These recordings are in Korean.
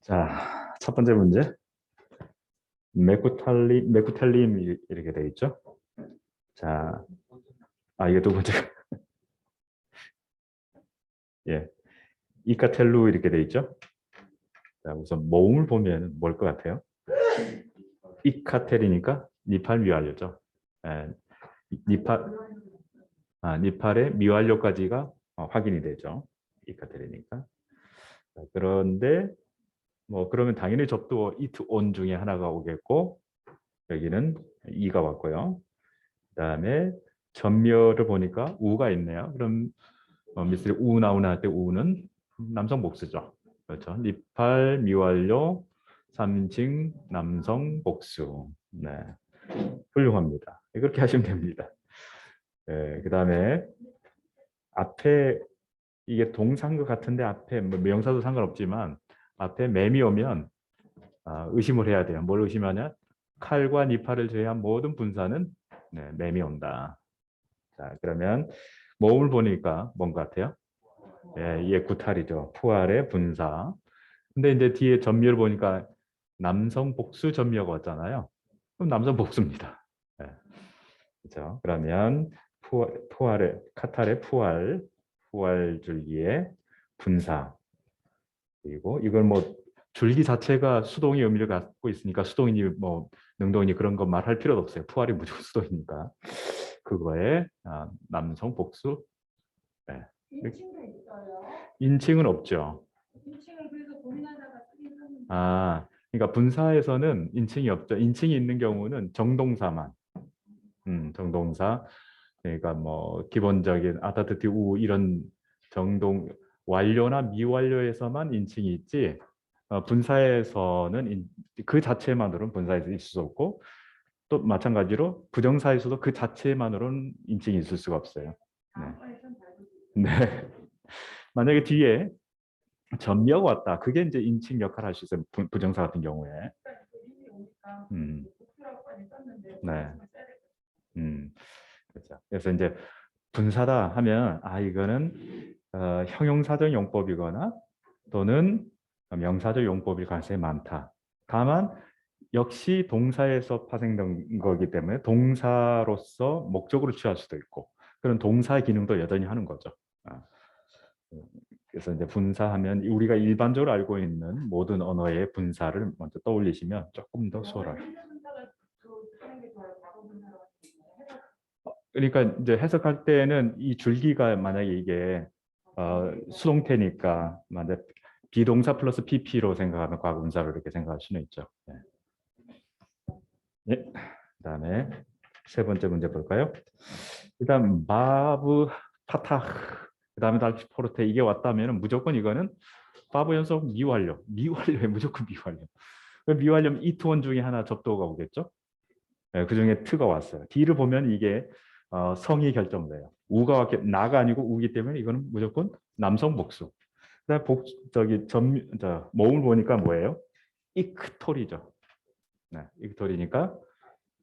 자, 첫 번째 문제. 메쿠텔림 이렇게 돼 있죠. 자, 이게 두 번째. 예, 이카텔루 이렇게 돼 있죠. 자, 우선 모음을 보면 뭘 것 같아요? 이카텔이니까 니팔 미완료죠. 예, 니팔, 니팔의 미완료까지가 확인이 되죠. 이카텔이니까. 자, 그런데 뭐 그러면 당연히 접두 이트 온 중에 하나가 오겠고 여기는 이가 왔고요. 그다음에 전멸을 보니까 우가 있네요. 그럼 미스리 우 나오나 할 때 우는 남성 복수죠. 그렇죠. 니팔 미완료 3인칭 남성 복수. 네, 훌륭합니다. 그렇게 하시면 됩니다. 네, 그다음에 앞에 이게 동사인 것 같은데 앞에 뭐 명사도 상관없지만 앞에 맴이 오면 의심을 해야 돼요. 뭘 의심하냐? 칼과 니팔을 제외한 모든 분사는 네, 맴이 온다. 자, 그러면 모음을 보니까 뭔 것 같아요? 예, 이게 구탈이죠. 푸알의 분사. 근데 이제 뒤에 전미를 보니까 남성 복수 전미가 왔잖아요. 그럼 남성 복수입니다. 예, 그렇죠. 그러면 푸알의 카탈의 푸알 줄기의 분사. 그리고 이걸 뭐 줄기 자체가 수동의 의미를 갖고 있으니까 수동이니 뭐 능동이니 그런 거 말할 필요도 없어요. 푸알이 무조건 수동이니까. 그거에 남성 복수. 네. 인칭도 있어요. 인칭은 없죠. 인칭을 그래서 고민하다가 쓰긴 하는데. 그러니까 분사에서는 인칭이 없죠. 인칭이 있는 경우는 정동사만. 정동사. 그러니까 뭐 기본적인 아타트티 우 이런 정동 완료나 미완료에서만 인칭이 있지. 분사에서는 그 자체만으로는 분사에서 있을 수 없고 또 마찬가지로 부정사에서도 그 자체만으로는 인칭이 있을 수가 없어요. 네. 네. 만약에 뒤에 전미가 왔다. 그게 이제 인칭 역할을 할 수 있어요. 부정사 같은 경우에. 네. 그렇죠. 그래서 이제 분사다 하면 이거는 형용사적 용법이거나 또는 명사적 용법일 가능성이 많다. 다만 역시 동사에서 파생된 거기 때문에 동사로서 목적으로 취할 수도 있고 그런 동사의 기능도 여전히 하는 거죠. 그래서 이제 분사하면 우리가 일반적으로 알고 있는 모든 언어의 분사를 먼저 떠올리시면 조금 더 수월하게. 그러니까 이제 해석할 때는 이 줄기가 만약에 이게 수동태니까 만약 비동사 플러스 pp로 생각하면 과거분사로 이렇게 생각할 수는 있죠. 네. 네. 그다음에 세 번째 문제 볼까요? 일단 마브 파타 그다음에 다시 포르테 이게 왔다면 무조건 이거는 바브 연속 미완료에 무조건 미완료. 미완료면 이투원 중에 하나 접도가 오겠죠. 네, 그 중에 트가 왔어요. D를 보면 이게 성이 결정돼요. 우가 왔게 나가 아니고 우기 때문에 이거는 무조건 남성 복수. 그다음 모음을 보니까 뭐예요? 이크토리죠. 네, 이크토리니까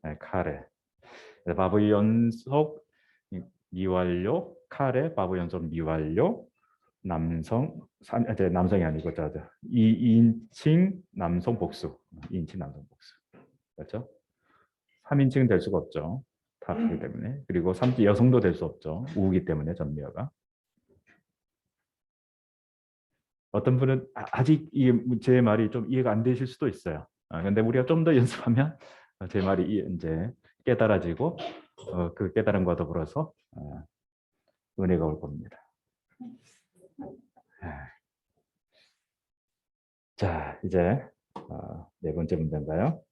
네, 카레. 바브 연속 미완료, 카레, 바브 연속 미완료, 남성이 아니고 이인칭 남성 복수. 2인칭 남성 복수. 그렇죠? 3인칭은 될 수가 없죠. 타기 때문에. 그리고 3지 여성도 될 수 없죠. 우기 때문에 전미어가. 어떤 분은 아직 제 말이 좀 이해가 안 되실 수도 있어요. 근데 우리가 좀 더 연습하면 제 말이 이제 깨달아지고 그 깨달음과 더불어서 은혜가 올 겁니다. 자, 이제 네 번째 문제인가요?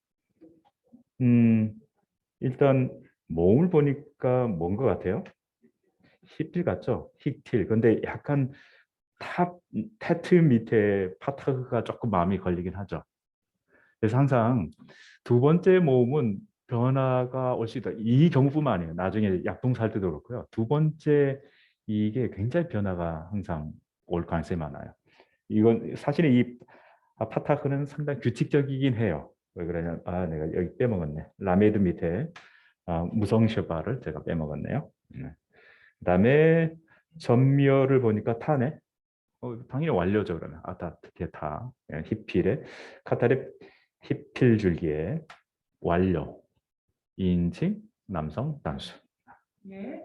일단 모음을 보니까 뭔 것 같아요? 히필 같죠? 힉틸. 근데 약간 테트 밑에 파타가 조금 마음이 걸리긴 하죠. 그래서 항상 두 번째 모음은 변화가 올 수 있다. 이 경우뿐만 아니에요. 나중에 약동사 할 때도 그렇고요. 두 번째 이게 굉장히 변화가 항상 올 가능성이 많아요. 이건 사실은 이 파타크는 상당히 규칙적이긴 해요. 왜 그러냐? 내가 여기 빼먹었네. 라메드 밑에 무성 셔바를 제가 빼먹었네요. 그다음에 전미어를 보니까 타네. 당연히 완료죠 그러면. 아타, 게타, 예, 히필의 카타르 히필 줄기의 완료. 인칭 남성 단수. 예.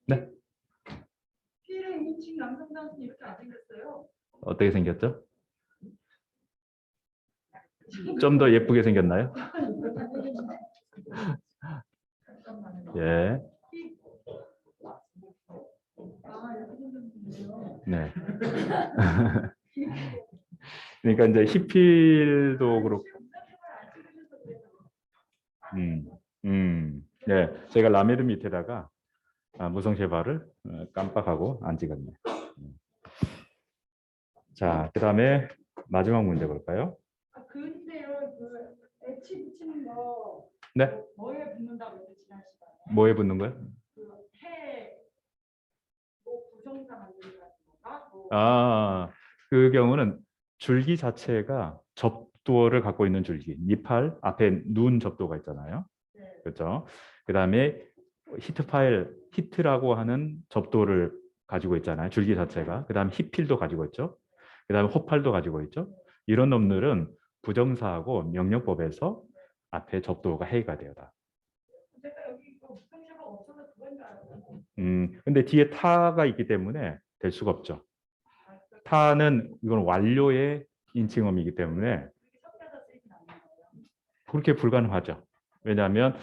네. 필의 인칭 남성 단수는 이렇게 안 생겼어요. 어떻게 생겼죠? 좀 더 예쁘게 생겼나요? 잠깐만요. 예. 아, 이렇게 생겼는데요. 네. 그러니까 이제 히필도 그렇고, 네, 제가 라메르 밑에다가 무성체발을 깜빡하고 안 찍었네. 자, 그다음에 마지막 문제 볼까요? 아, 근데요, 그 H 붙이는 거 네, 뭐에 붙는다고 했죠, 지난 시간에? 뭐에 붙는 거예요? 뭐 부정사 만들기 같은 건가? 그 경우는 줄기 자체가 접두어를 갖고 있는 줄기, 니팔 앞에 눈 접두어가 있잖아요. 네. 그렇죠? 그다음에 히트 파일, 히트라고 하는 접두어를 가지고 있잖아요. 줄기 자체가. 그다음에 히필도 가지고 있죠. 그다음에 호팔도 가지고 있죠. 이런 놈들은 부정사하고 명령법에서 앞에 접두어가 해가 되어다. 제가 여기 이거 부정사가 없어서 그건 줄 알았어요. 근데 뒤에 타가 있기 때문에 될 수가 없죠. 타는 이건 완료의 인칭어이기 때문에 섞여서 쓰이진 않는 거예요. 그렇게 불가능하죠. 왜냐하면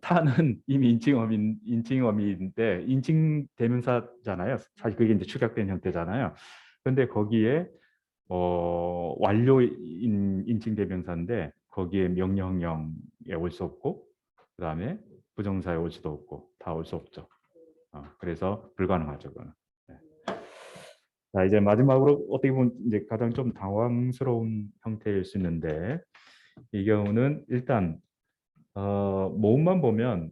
타는 이미 인칭어민데 인칭 대명사잖아요. 사실 그게 이제 축약된 형태잖아요. 그런데 거기에 완료 인칭 대명사인데 거기에 명령형에 올 수 없고 그다음에 부정사에 올 수도 없고 다 올 수 없죠. 그래서 불가능하죠. 그거는. 네. 자, 이제 마지막으로 어떻게 보면 이제 가장 좀 당황스러운 형태일 수 있는데 이 경우는 일단 모음만 보면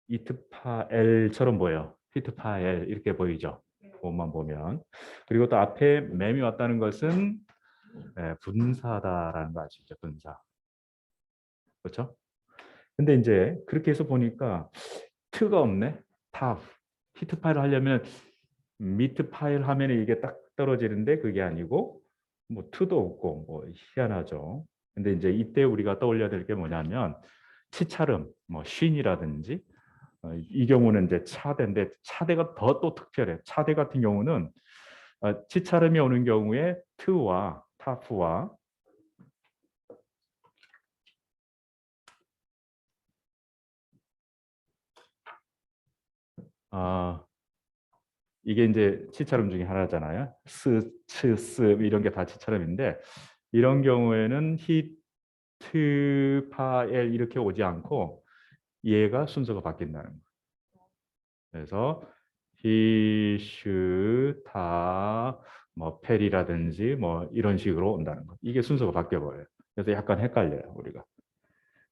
이트파엘처럼 보여. 히트파엘 이렇게 보이죠. 모음만 보면. 그리고 또 앞에 맴이 왔다는 것은 분사다라는 거 아시죠? 분사. 그렇죠? 근데 이제 그렇게 해서 보니까 트가 없네. 타. 히트파일 하려면 미트 파일 하면 이게 딱 떨어지는데 그게 아니고 뭐 트도 없고 뭐 희한하죠. 근데 이제 이때 우리가 떠올려야 될 게 뭐냐면 치차름, 뭐 쉰이라든지 이 경우는 이제 차대인데 차대가 더 또 특별해. 차대 같은 경우는 치차름이 오는 경우에 트와 타프와 이게 이제 치차름 중에 하나잖아요. 스, 츠, 스 이런 게 다 치차름인데 이런 경우에는 히트, 파엘 이렇게 오지 않고 얘가 순서가 바뀐다는 거예요. 그래서 히, 슈, 타, 뭐 펠이라든지 뭐 이런 식으로 온다는 거. 이게 순서가 바뀌어 버려요. 그래서 약간 헷갈려요, 우리가.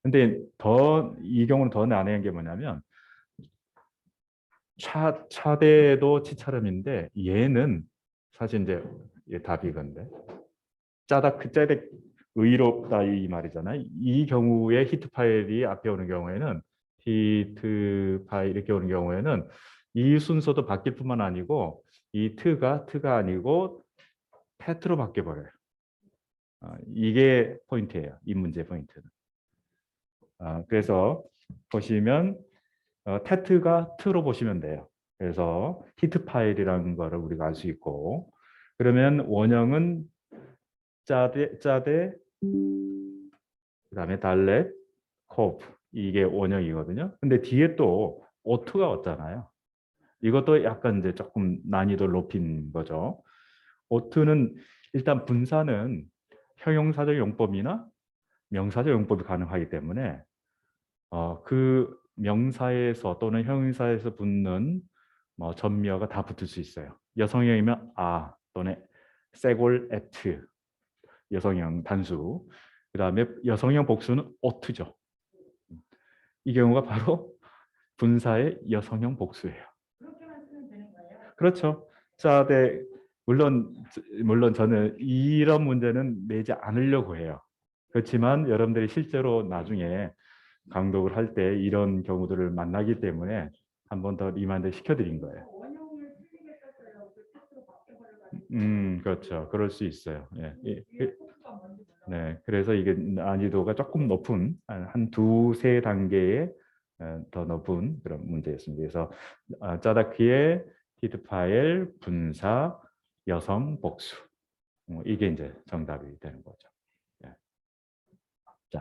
근데 더 이 경우는 더 난해한 게 뭐냐면 차대도 치차름인데 얘는 사실 이제 얘 답이 이건데 짜다 그 짜대 의롭다 이 말이잖아요. 이 경우에 히트 파일이 앞에 오는 경우에는 히트 파일 이렇게 오는 경우에는 이 순서도 바뀔 뿐만 아니고 이 트가 아니고 테트로 바뀌어 버려요. 이게 포인트예요. 이 문제 포인트는. 그래서 보시면 테트가 트로 보시면 돼요. 그래서 히트 파일이라는 거를 우리가 알 수 있고 그러면 원형은 짜대 그다음에 달렛 코프 이게 원형이거든요. 근데 뒤에 또 오투가 왔잖아요. 이것도 약간 이제 조금 난이도를 높인 거죠. 오투는 일단 분사는 형용사적 용법이나 명사적 용법이 가능하기 때문에 그 명사에서 또는 형용사에서 붙는 뭐 전미어가 다 붙을 수 있어요. 여성형이면 또는 세골 에트 여성형 단수. 그다음에 여성형 복수는 오트죠. 이 경우가 바로 분사의 여성형 복수예요. 그렇게만 쓰면 되는 거예요? 그렇죠. 자, 네, 물론 저는 이런 문제는 내지 않으려고 해요. 그렇지만 여러분들이 실제로 나중에 강독을 할 때 이런 경우들을 만나기 때문에 한 번 더 리마인드 시켜드린 거예요. 원형 그렇죠. 그럴 수 있어요. 예. 위에 포크가 뭔지 몰라. 네, 그래서 이게 난이도가 조금 높은 한 두세 단계의 더 높은 그런 문제였습니다. 그래서 짜다키의 히드파엘 분사 여성 복수 이게 이제 정답이 되는 거죠. 예. 자,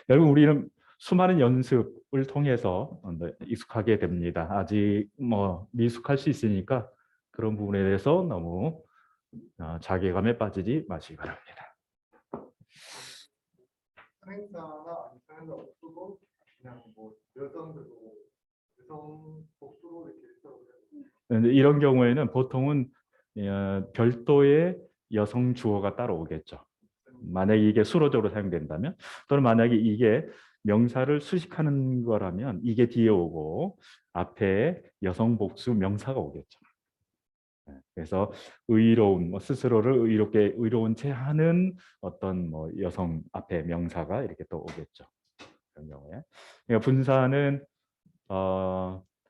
여러분 우리는 수많은 연습을 통해서 익숙하게 됩니다. 아직 뭐 미숙할 수 있으니까 그런 부분에 대해서 너무 자괴감에 빠지지 마시기 바랍니다. 사행사나 아니 사행사 없어도 그냥 뭐 여성 복수로 이렇게 해서 근데 이런 경우에는 보통은 별도의 여성 주어가 따로 오겠죠. 만약에 이게 수로적으로 사용된다면 또는 만약에 이게 명사를 수식하는 거라면 이게 뒤에 오고 앞에 여성 복수 명사가 오겠죠. 그래서 의로운 스스로를 의로운 채 하는 어떤 뭐 여성 앞에 명사가 이렇게 또 오겠죠. 그런 경우에 그러니까 분사는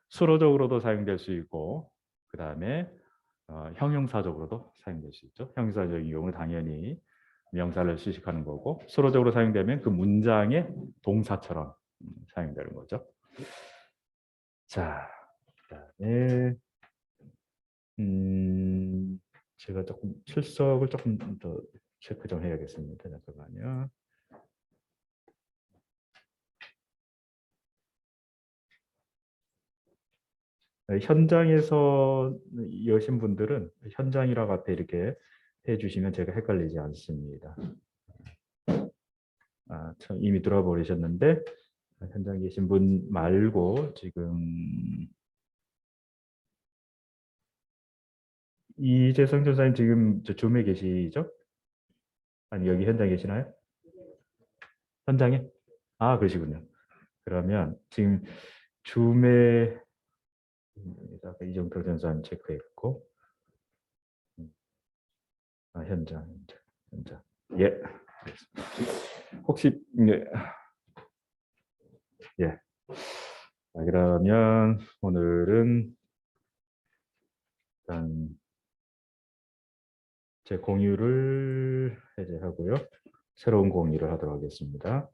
수로적으로도 사용될 수 있고 그 다음에 형용사적으로도 사용될 수 있죠. 형용사적인 경우는 당연히 명사를 수식하는 거고 수로적으로 사용되면 그 문장의 동사처럼 사용되는 거죠. 자, 그다음에 제가 조금 출석을 조금 더 체크 좀 해야겠습니다. 잠깐만요. 현장에서 여신 분들은 현장이라고 앞에 이렇게 해주시면 제가 헷갈리지 않습니다. 참 이미 들어와 버리셨는데 현장에 계신 분 말고 지금 이재성 전사님 지금 저 줌에 계시죠? 아니 여기 현장에 계시나요? 현장에? 그러시군요. 그러면 지금 줌에 이정표 전사님 체크했고 현장. 예. 알겠습니다. 혹시 예. 그러면 오늘은 일단 제 공유를 해제하고요. 새로운 공유를 하도록 하겠습니다.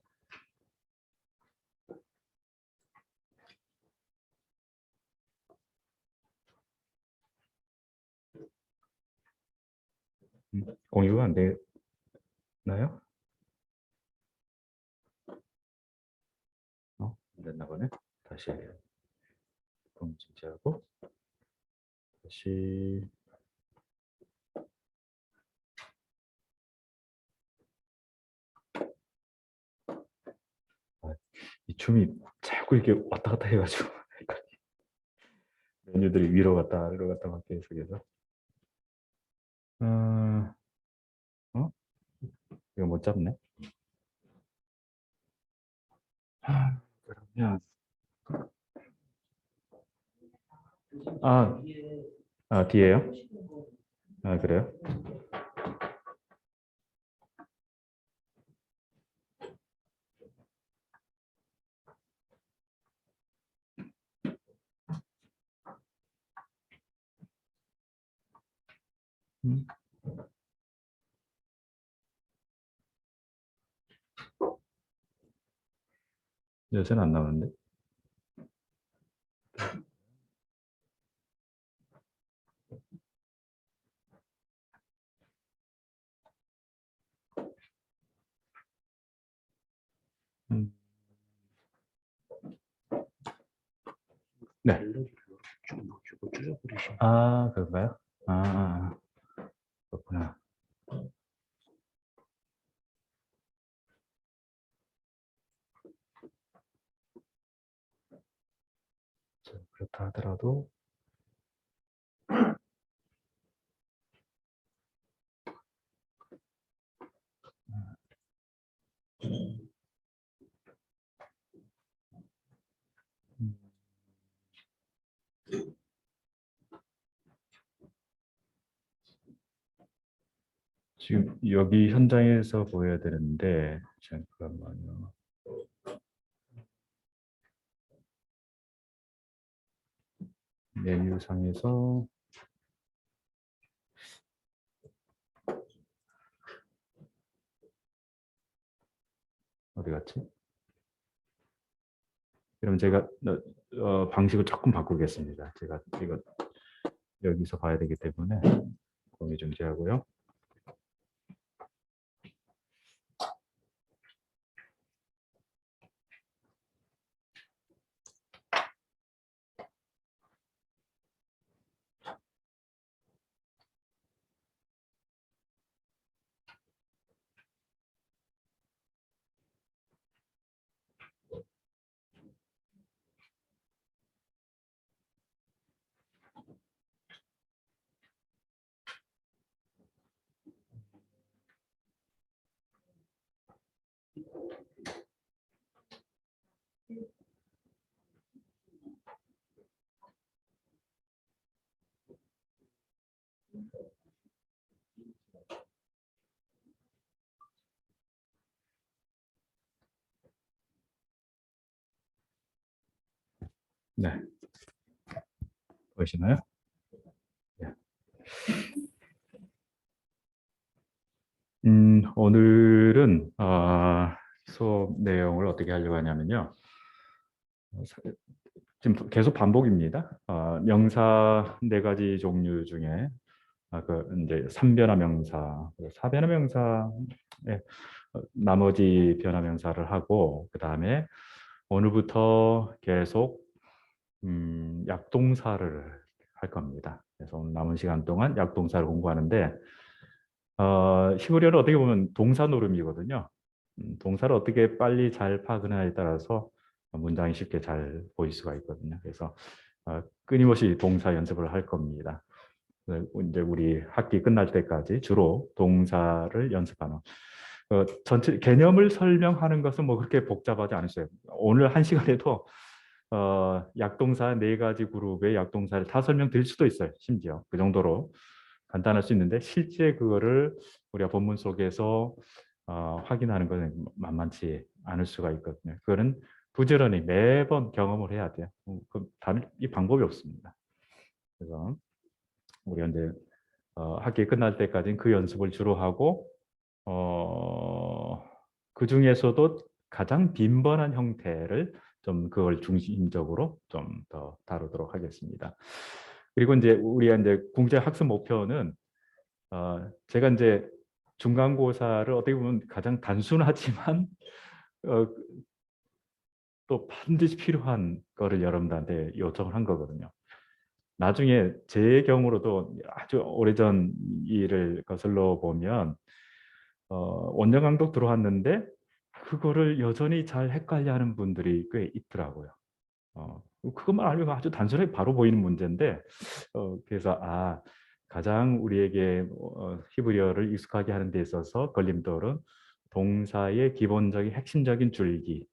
공유가 안 되나요? 안 됐나 보네. 다시 공지하고 다시 이 줌이 자꾸 이렇게 왔다 갔다 해가지고 메뉴들이 위로 갔다 아래로 갔다 막 계속해서 이거 못 잡네. 그러면 뒤에요? 그래요? 음. 요새는 안 나오는데. 네. 그런가요? 그렇구나. 그렇다 하더라도 지금 여기 현장에서 보여야 되는데 잠깐만요. 메뉴상에서 어디 갔지? 그럼 제가 방식을 조금 바꾸겠습니다. 제가 이거 여기서 봐야 되기 때문에 공유 중지하고요. 네, 보이시나요? 네. 오늘은 수업 내용을 어떻게 하려고 하냐면요. 지금 계속 반복입니다. 명사 네 가지 종류 중에 그 이제 3변화 명사, 4변화 명사, 나머지 변화 명사를 하고 그 다음에 오늘부터 계속 약동사를 할 겁니다. 그래서 오늘 남은 시간 동안 약동사를 공부하는데 히브리어는 어떻게 보면 동사 노름이거든요. 동사를 어떻게 빨리 잘 파악하느냐에 따라서 문장이 쉽게 잘 보일 수가 있거든요. 그래서 끊임없이 동사 연습을 할 겁니다. 이제 우리 학기 끝날 때까지 주로 동사를 연습하는 전체 개념을 설명하는 것은 뭐 그렇게 복잡하지 않으세요. 오늘 한 시간에도 약동사 네 가지 그룹의 약동사를 다 설명드릴 수도 있어요. 심지어 그 정도로 간단할 수 있는데 실제 그거를 우리가 본문 속에서 확인하는 것은 만만치 않을 수가 있거든요. 그거는 부지런히 매번 경험을 해야 돼요. 다른 이 방법이 없습니다. 그래서 우리가 이제 학기 끝날 때까지는 그 연습을 주로 하고 그 중에서도 가장 빈번한 형태를 좀 그걸 중심적으로 좀 더 다루도록 하겠습니다. 그리고 이제 우리가 이제 국제 학습 목표는 제가 이제 중간고사를 어떻게 보면 가장 단순하지만 또 반드시 필요한 거를 여러분들한테 요청을 한 거거든요. 나중에 제 경우로도 아주 오래전 일을 거슬러 보면 원정 강독 들어왔는데 그거를 여전히 잘 헷갈려하는 분들이 꽤 있더라고요. 그것만 알면 아주 단순하게 바로 보이는 문제인데 그래서 가장 우리에게 히브리어를 익숙하게 하는 데 있어서 걸림돌은 동사의 기본적인 핵심적인 줄기,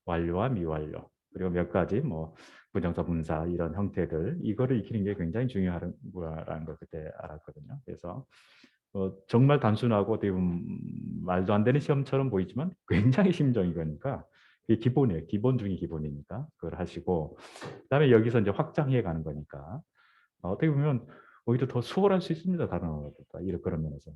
완료와 미완료, 그리고 몇 가지 뭐 부정사, 분사 이런 형태들 이거를 익히는 게 굉장히 중요하다는 걸 그때 알았거든요. 그래서 정말 단순하고 어떻게 보면 말도 안 되는 시험처럼 보이지만 굉장히 심정이 거니까 그게 기본이에요. 기본 중에 기본이니까 그걸 하시고 그다음에 여기서 이제 확장해 가는 거니까 어떻게 보면 오히려 더 수월할 수 있습니다. 다른 언어보다 이런 그런 면에서.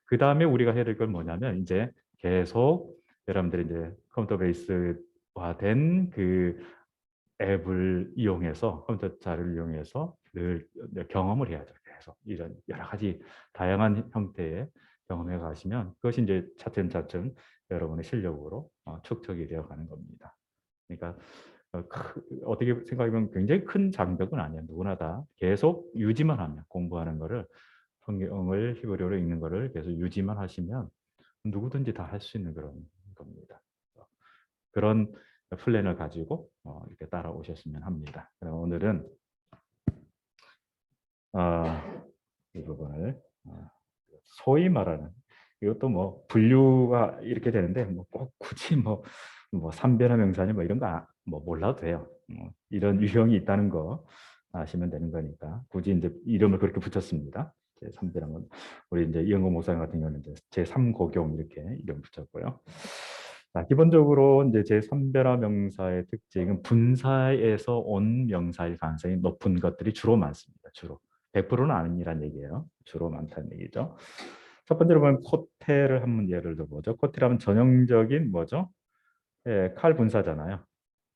그 다음에 우리가 해야 될 건 뭐냐면 이제 계속 여러분들이 이제 컴퓨터 베이스화된 그 앱을 이용해서 컴퓨터 자료를 이용해서 늘 경험을 해야죠. 계속 이런 여러 가지 다양한 형태의 경험해 가시면 그것이 이제 차츰차츰 여러분의 실력으로 축적이 되어 가는 겁니다. 그러니까 어떻게 생각하면 굉장히 큰 장벽은 아니에요. 누구나 다 계속 유지만 하면 공부하는 거를 성경을 히브리어로 읽는 거를 계속 유지만 하시면 누구든지 다 할 수 있는 그런 겁니다. 그런 플랜을 가지고 이렇게 따라오셨으면 합니다. 그럼 오늘은 이 부분을 소위 말하는 이것도 뭐 분류가 이렇게 되는데 뭐 꼭 굳이 뭐 3변화 명사니 뭐 이런 거 뭐 몰라도 돼요. 이런 유형이 있다는 거 아시면 되는 거니까 굳이 이제 이름을 그렇게 붙였습니다. 제 3변화는 우리 이제 이영호 목사님 같은 경우는 이제 제 3고경 이렇게 이름 붙였고요. 자, 기본적으로 이제 제 3변화 명사의 특징은 분사에서 온 명사일 가능성이 높은 것들이 주로 많습니다. 주로 100%는 아니란 얘기예요. 주로 많다는 얘기죠. 첫 번째로 보면 코테를 한번 예를 들어보죠. 코테라면 전형적인 뭐죠? 칼 분사잖아요.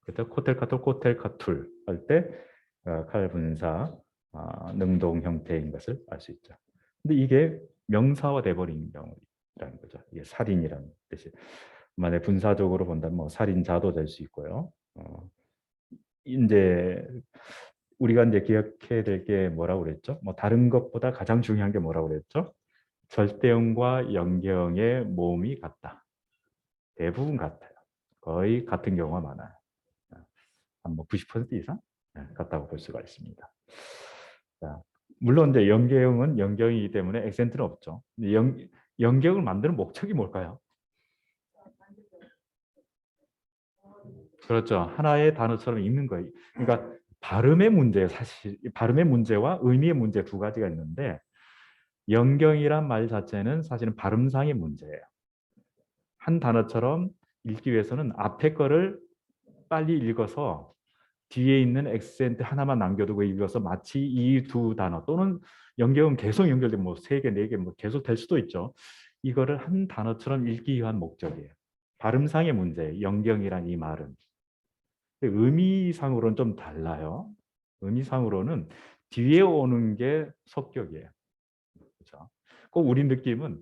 그래서 코텔카톨 할 때 칼 분사 능동 형태인 것을 알 수 있죠. 근데 이게 명사화 돼버린 경우라는 거죠. 이게 살인이라는 뜻이. 만약 분사적으로 본다면 뭐 살인자도 될 수 있고요. 이제 우리가 이제 기억해야 될 게 뭐라고 그랬죠? 뭐 다른 것보다 가장 중요한 게 뭐라고 그랬죠? 절대형과 연계형의 모음이 같다. 대부분 같아요. 거의 같은 경우가 많아요. 한 뭐 90% 이상 같다고 볼 수가 있습니다. 자, 물론 이제 연계형은 연경이기 때문에 액센트는 없죠. 근데 연경을 만드는 목적이 뭘까요? 그렇죠. 하나의 단어처럼 읽는 거예요. 그러니까 발음의 문제, 사실 발음의 문제와 의미의 문제 두 가지가 있는데 연경이란 말 자체는 사실은 발음상의 문제예요. 한 단어처럼 읽기 위해서는 앞에 거를 빨리 읽어서 뒤에 있는 액센트 하나만 남겨두고 읽어서 마치 이 두 단어 또는 연결은 계속 연결되면 뭐 3개, 4개 뭐 계속 될 수도 있죠. 이거를 한 단어처럼 읽기 위한 목적이에요. 발음상의 문제, 연경이란 이 말은. 의미상으로는 좀 달라요. 의미상으로는 뒤에 오는 게 속격이에요. 그렇죠? 꼭 우리 느낌은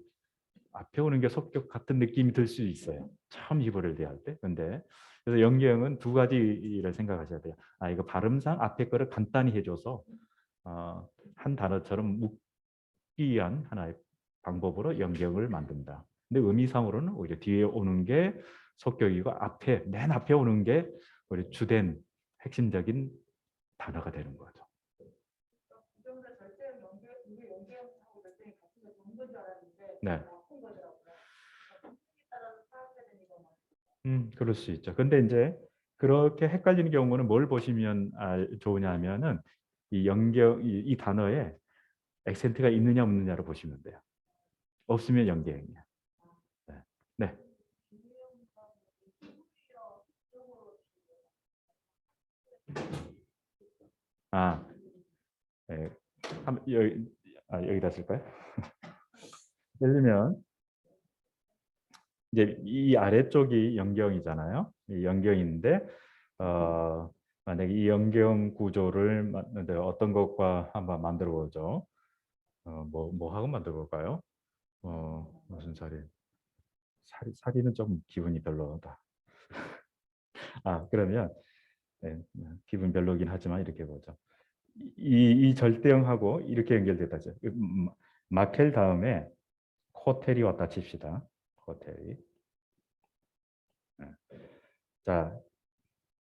앞에 오는 게 속격 같은 느낌이 들 수 있어요. 처음 히브리어를 대할 때. 근데 그래서 연경은 두 가지를 생각하셔야 돼요. 이거 발음상 앞에 거를 간단히 해줘서 한 단어처럼 묶기 위한 하나의 방법으로 연경을 만든다. 근데 의미상으로는 오히려 뒤에 오는 게 속격이고 맨 앞에 오는 게 우리 주된 핵심적인 단어가 되는 거죠. 부정사 절대형 연결, 이게 연결하고 절대형이 같은 게 좋은 줄 알았는데 네. 나쁜 거더라고요. 따라서 파악해야 되는 거. 그럴 수 있죠. 근데 이제 그렇게 헷갈리는 경우는 뭘 보시면 좋으냐면은 이 연경 이 단어에 액센트가 있느냐 없느냐를 보시면 돼요. 없으면 연계형이야. 네. 네. 네. 여기다 쓸까요? 예를 들면 이제 이 아래쪽이 연경이잖아요. 이 연경인데 만약에 이 연경 구조를 만드는데 어떤 것과 한번 만들어 보죠. 뭐 하고 만들어 볼까요? 무슨 살인은 좀 기분이 별로다. 그러면 네, 기분 별로긴 하지만 이렇게 보죠. 이 절대형하고 이렇게 연결됐다죠. 마켈 다음에 코텔이 왔다 칩시다. 코텔이. 자,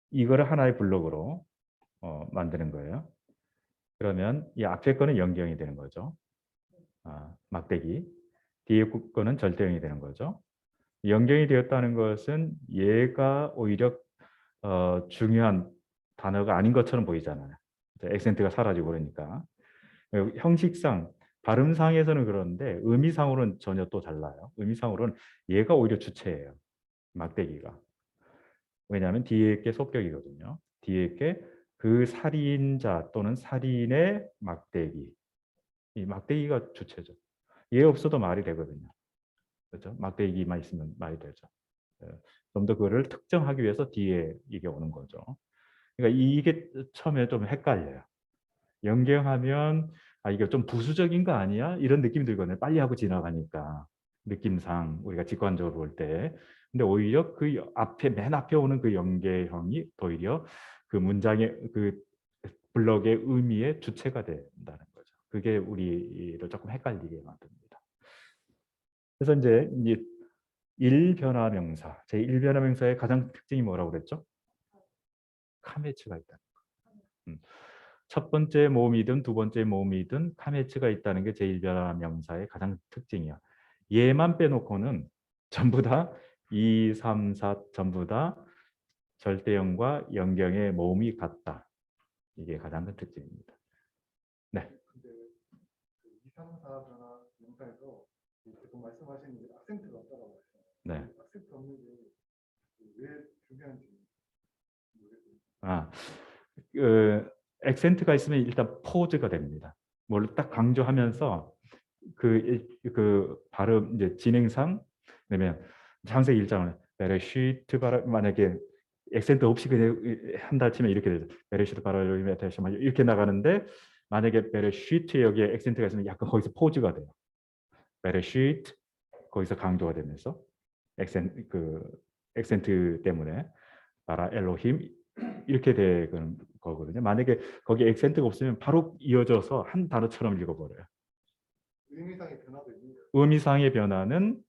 이거를 하나의 블록으로 만드는 거예요. 그러면 이 앞에 거는 연경이 되는 거죠. 막대기. 뒤에 거는 절대형이 되는 거죠. 연경이 되었다는 것은 얘가 오히려 중요한 단어가 아닌 것처럼 보이잖아요. 액센트가 사라지고 그러니까. 형식상, 발음상에서는 그런데 의미상으로는 전혀 또 달라요. 의미상으로는 얘가 오히려 주체예요. 막대기가. 왜냐하면 뒤에 게 속격이거든요. 뒤에 게 그 살인자 또는 살인의 막대기. 이 막대기가 주체죠. 얘 없어도 말이 되거든요. 그렇죠? 막대기만 있으면 말이 되죠. 좀 더 그거를 특정하기 위해서 뒤에 이게 오는 거죠. 그러니까 이게 처음에 좀 헷갈려요. 연경하면 이게 좀 부수적인 거 아니야? 이런 느낌이 들거든요. 빨리 하고 지나가니까. 느낌상 우리가 직관적으로 볼 때. 근데 오히려 맨 앞에 오는 그 연계형이 오히려 그 문장의 그 블럭의 의미의 주체가 된다는 거죠. 그게 우리를 조금 헷갈리게 만듭니다. 그래서 이제 일변화명사, 제1변화명사의 가장 특징이 뭐라고 그랬죠? 카메츠가 있다는 거. 첫 번째 모음이든 두 번째 모음이든 카메츠가 있다는 게 제1변화명사의 가장 특징이야. 얘만 빼놓고는 전부 다 2, 3, 4 전부 다 절대형과 연경의 모음이 같다. 이게 가장 큰 특징입니다. 네. 근데 그 2, 3, 4 변화 명사에서 지금 말씀하신 악센트가 없다고 했어요. 네. 악센트 없는 게 왜 중요한지 모르겠어요. 액센트가 있으면 일단 포즈가 됩니다. 뭘 딱 강조하면서 그 발음 이제 진행상 그러면 창세기 1장을 베레시트 바라 만약에 액센트 없이 그냥 한다 치면 이렇게 되죠. 베레시트 바라 엘로힘 에테샤마 이렇게 나가는데 만약에 베레시트 여기에 액센트가 있으면 약간 거기서 포즈가 돼요. 베레시트 거기서 강조가 되면서 액센트 때문에 바라 엘로힘 이렇게 되는 거거든요. 만약에 거기 액센트가 없으면 바로 이어져서 한 단어처럼 읽어버려요. 의미상의 변화도 있는 거예요. 의미상의 변화는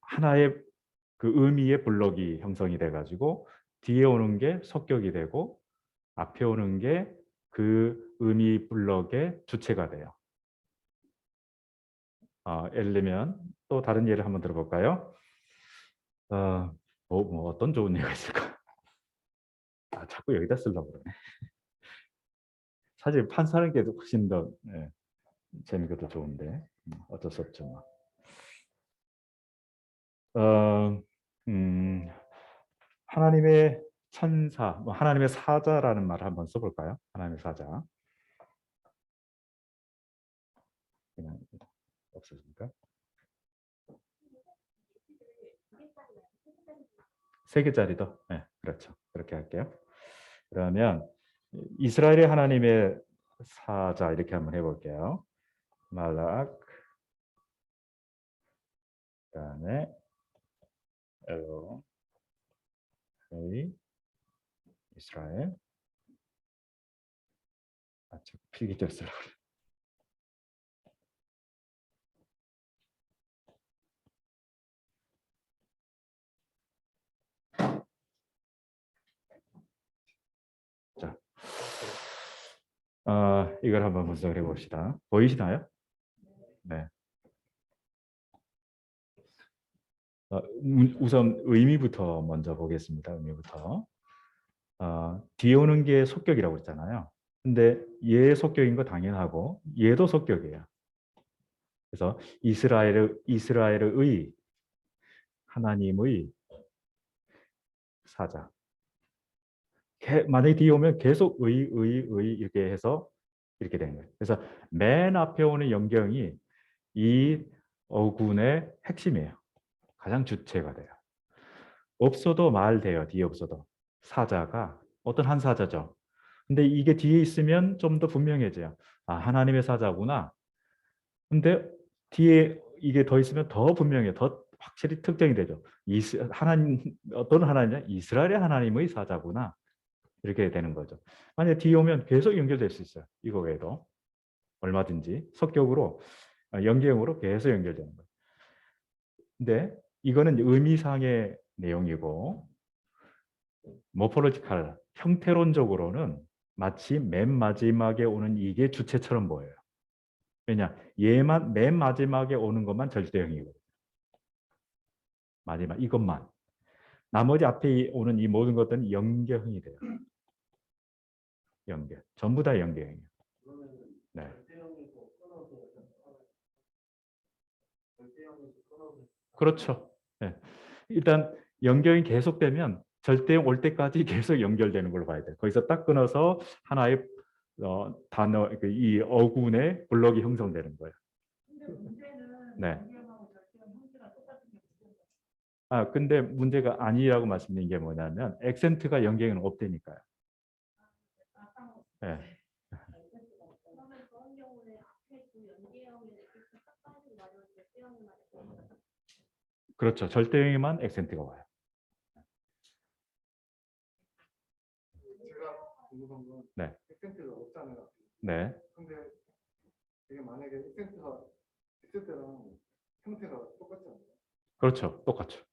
하나의 그 의미의 블럭이 형성이 돼가지고 뒤에 오는 게 속격이 되고 앞에 오는 게 그 의미 블럭의 주체가 돼요. 예를 들면 또 다른 예를 한번 들어볼까요? 뭐 어떤 좋은 예가 있을까? 자꾸 여기다 쓰려고 그러네. 사실 판사는 게 훨씬 더 재미가 더 좋은데 어쩔 수 없죠. 뭐. 하나님의 천사, 뭐 하나님의 사자라는 말을 한번 써볼까요? 하나님의 사자. 그냥 없어집니까? 세 개짜리도? 네, 그렇죠. 그렇게 할게요. 그러면 이스라엘의 하나님의 사자 이렇게 한번 해볼게요. 말락, 그다음에 엘로, 헤이, 이스라엘. 저 필기절 쓰려고 그래. 자, 이걸 한번 분석을 해봅시다. 보이시나요? 네. 우선 의미부터 먼저 보겠습니다. 의미부터. 뒤에 오는 게 속격이라고 했잖아요. 근데 얘 속격인 거 당연하고 얘도 속격이에요. 그래서 이스라엘의 하나님의 사자. 만약에 뒤에 오면 계속 이렇게 해서 이렇게 되는 거예요. 그래서 맨 앞에 오는 영경이 이 어군의 핵심이에요. 가장 주체가 돼요. 없어도 말 돼요. 뒤에 없어도. 사자가 어떤 한 사자죠. 근데 이게 뒤에 있으면 좀 더 분명해져요. 하나님의 사자구나. 근데 뒤에 이게 더 있으면 더 분명해요. 더 확실히 특정이 되죠. 어떤 하나님이냐? 이스라엘의 하나님의 사자구나. 이렇게 되는 거죠. 만약에 뒤에 오면 계속 연결될 수 있어요. 이거 외에도. 얼마든지 성격으로 연계형으로 계속 연결되는 거예요. 근데 이거는 의미상의 내용이고 모포로지칼 형태론적으로는 마치 맨 마지막에 오는 이게 주체처럼 보여요. 왜냐? 얘만 맨 마지막에 오는 것만 절대형이거든요. 마지막 이것만. 나머지 앞에 오는 이 모든 것들은 연계형이 돼요. 연계. 전부 다 연계형이에요. 네. 그렇죠. 네. 일단 연결이 계속되면 절대형 올 때까지 계속 연결되는 걸로 봐야 돼요. 거기서 딱 끊어서 하나의 단어, 이 어군의 블럭이 형성되는 거예요. 근데 문제는 네. 연계형하고 절대형 형태가 똑같은 게 문제인 근데 문제가 아니라고 말씀드린 게 뭐냐면 액센트가 연계형은 없다니까요. 네. 그러면 그런 경우에 앞에 그 연계형의 엑센트 딱 빠지고 나면 절대형만 그렇죠. 절대형에만 액센트가 와요. 제가 궁금한 건 네. 액센트가 없잖아요. 네. 근데 이게 만약에 액센트가 있을 때랑 형태가 똑같지 않나요? 그렇죠. 똑같죠.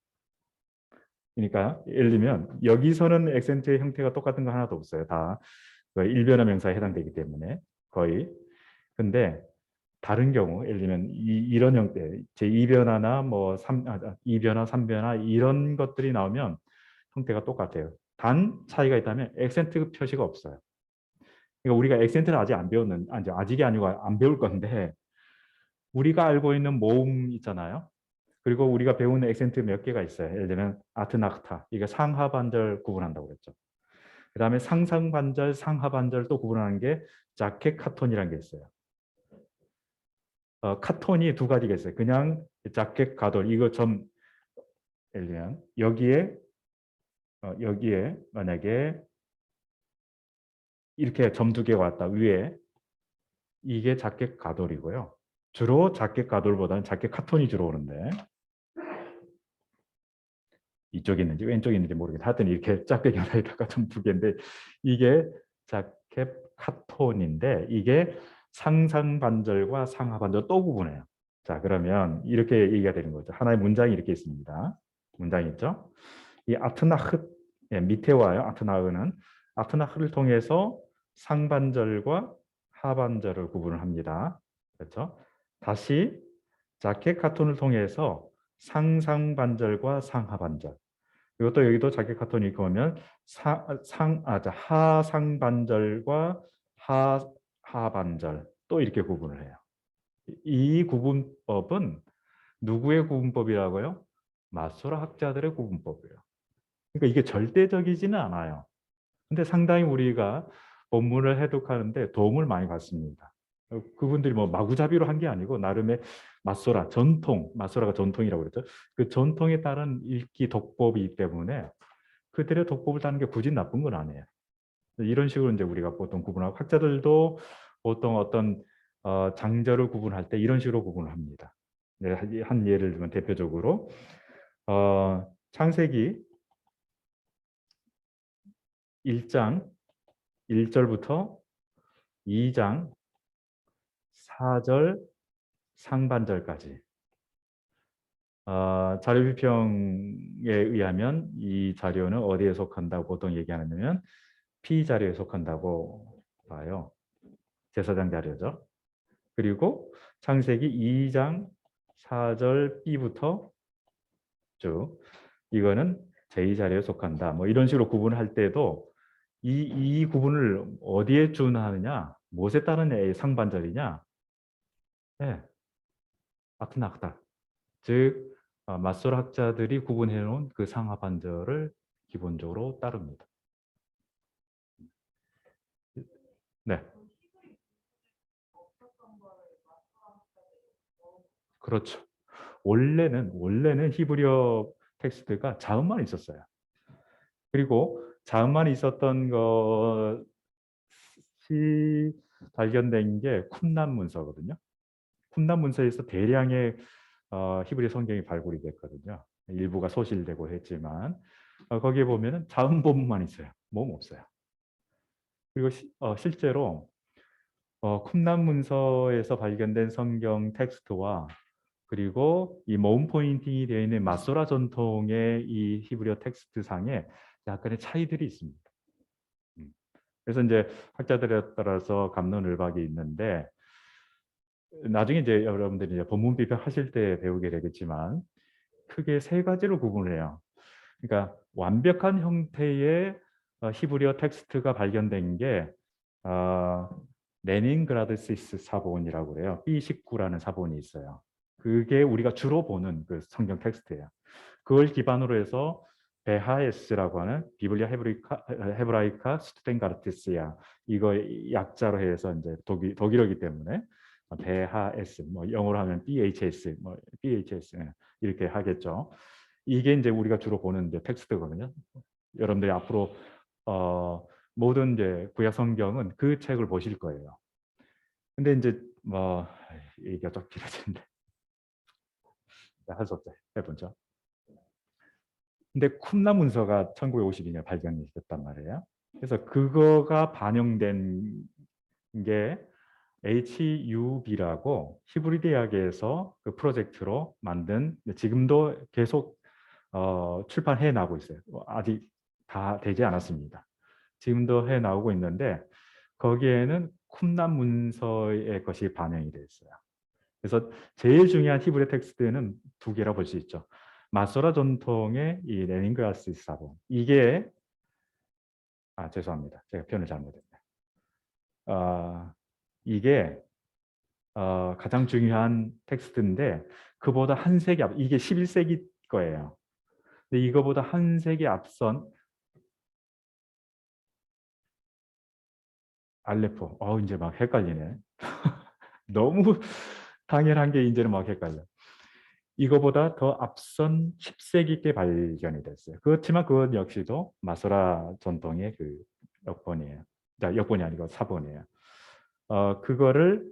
그러니까 예를 들면 여기서는 액센트의 형태가 똑같은 거 하나도 없어요. 다 일변화 명사에 해당되기 때문에 거의. 근데 다른 경우 예를 들면 이런 형태 제2변화나 뭐 2변화, 3변화 이런 것들이 나오면 형태가 똑같아요. 단 차이가 있다면 액센트 표시가 없어요. 그러니까 우리가 액센트를 아직 안 배웠는 아직이 아니고 안 배울 건데 우리가 알고 있는 모음 있잖아요. 그리고 우리가 배우는 액센트 몇 개가 있어요. 예를 들면 아트낙타 이게 상하반절 구분한다고 그랬죠. 그 다음에 상상반절, 상하반절 또 구분하는 게 자켓 카톤이라는 게 있어요. 카톤이 두 가지가 있어요. 그냥 자켓 가돌 이거 좀 예를 들면 여기에 만약에 이렇게 점 두 개가 왔다 위에 이게 자켓 가돌이고요. 주로 자켓 가돌보다는 자켓 카톤이 주로 오는데 이쪽에 있는지 왼쪽에 있는지 모르겠는데 하여튼 이렇게 짝대기 하나에다가 점 두 개인데 이게 자켓 카톤인데 이게 상상 반절과 상하 반절 또 구분해요. 자 그러면 이렇게 얘기가 되는 거죠. 하나의 문장이 이렇게 있습니다. 문장이 있죠. 이 아트나흐 밑에 와요. 아트나흐를 통해서 상반절과 하반절을 구분을 합니다. 그렇죠? 다시 자켓 카톤을 통해서 상상반절과 상하반절. 이것도 여기도 자켓 카톤이 있고 보면 하상반절과 하하반절 또 이렇게 구분을 해요. 이 구분법은 누구의 구분법이라고요? 마소라 학자들의 구분법이에요. 그러니까 이게 절대적이지는 않아요. 근데 상당히 우리가 본문을 해독하는데 도움을 많이 받습니다. 그분들이 뭐 마구잡이로 한 게 아니고 나름의 마소라 전통, 마소라가 전통이라고 그랬죠. 그 전통에 따른 읽기 독법이기 때문에 그들의 독법을 따는 게 굳이 나쁜 건 아니에요. 이런 식으로 이제 우리가 보통 구분하고 학자들도 보통 어떤 장절을 구분할 때 이런 식으로 구분을 합니다. 네, 한 예를 들면 대표적으로 창세기 1장 1절부터 2장 4절 상반절까지 자료 비평에 의하면 이 자료는 어디에 속한다고 보통 얘기하냐면 P자료에 속한다고 봐요. 제사장 자료죠. 그리고 창세기 2장 4절 B부터 쭉 이거는 제2자료에 속한다. 뭐 이런 식으로 구분할 때도 이 구분을 어디에 준하느냐, 무엇에 따른 상반절이냐, 네, 아트나크다. 즉 맞설 학자들이 구분해 놓은 그 상하반절을 기본적으로 따릅니다. 네, 그렇죠. 원래는 히브리어 텍스트가 자음만 있었어요. 그리고 자음만 있었던 것이 발견된 게 쿰란 문서거든요. 쿰란 문서에서 대량의 히브리 성경이 발굴이 됐거든요. 일부가 소실되고 했지만 거기에 보면은 자음본만 있어요. 뭐뭐 없어요. 그리고 실제로 쿰란 문서에서 발견된 성경 텍스트와 그리고 이 모음 포인팅이 되어 있는 마소라 전통의 이 히브리어 텍스트 상에 약간의 차이들이 있습니다. 그래서 이제 학자들에 따라서 갑론을박이 있는데 나중에 이제 여러분들이 이제 본문 비평하실 때 배우게 되겠지만 크게 세 가지로 구분을 해요. 그러니까 완벽한 형태의 히브리어 텍스트가 발견된 게 레닌그라드시스 사본이라고 그래요. B19라는 사본이 있어요. 그게 우리가 주로 보는 그 성경 텍스트예요. 그걸 기반으로 해서 베하에스라고 하는 비블리아 헤브라이카 스투텐가르티스야 이거 약자로 해서 이제 독일어기 때문에 베하에스 뭐 영어로 하면 BHS 뭐 BHS 이렇게 하겠죠. 이게 이제 우리가 주로 보는 이제 텍스트거든요. 여러분들이 앞으로 모든 이제 구약 성경은 그 책을 보실 거예요. 근데 이제 뭐 얘기가 좀 길어지는데 할 수 없죠. 해보죠. 근데 쿰란 문서가 1952년에 발견이 됐단 말이에요. 그래서 그거가 반영된 게 HUB라고 히브리 대학에서 그 프로젝트로 만든 지금도 계속 출판해 나오고 있어요. 아직 다 되지 않았습니다. 지금도 해 나오고 있는데 거기에는 쿰란 문서의 것이 반영이 되어 있어요. 그래서 제일 중요한 히브리 텍스트는 두 개라 볼 수 있죠. 마소라 전통의 이 레닌그라스 사본 이게 죄송합니다. 제가 표현을 잘못했네요. 이게 가장 중요한 텍스트인데 그보다 한 세기 앞 이게 11세기 거예요. 근데 이거보다 한 세기 앞선 알레포. 이제 막 헷갈리네. 너무 당연한 게 이제는 막 헷갈려. 이거보다 더 앞선 10세기께 발견이 됐어요. 그렇지만 그것 역시도 마소라 전통의 그 역본이에요. 자, 역본이 아니고 사본이에요. 그거를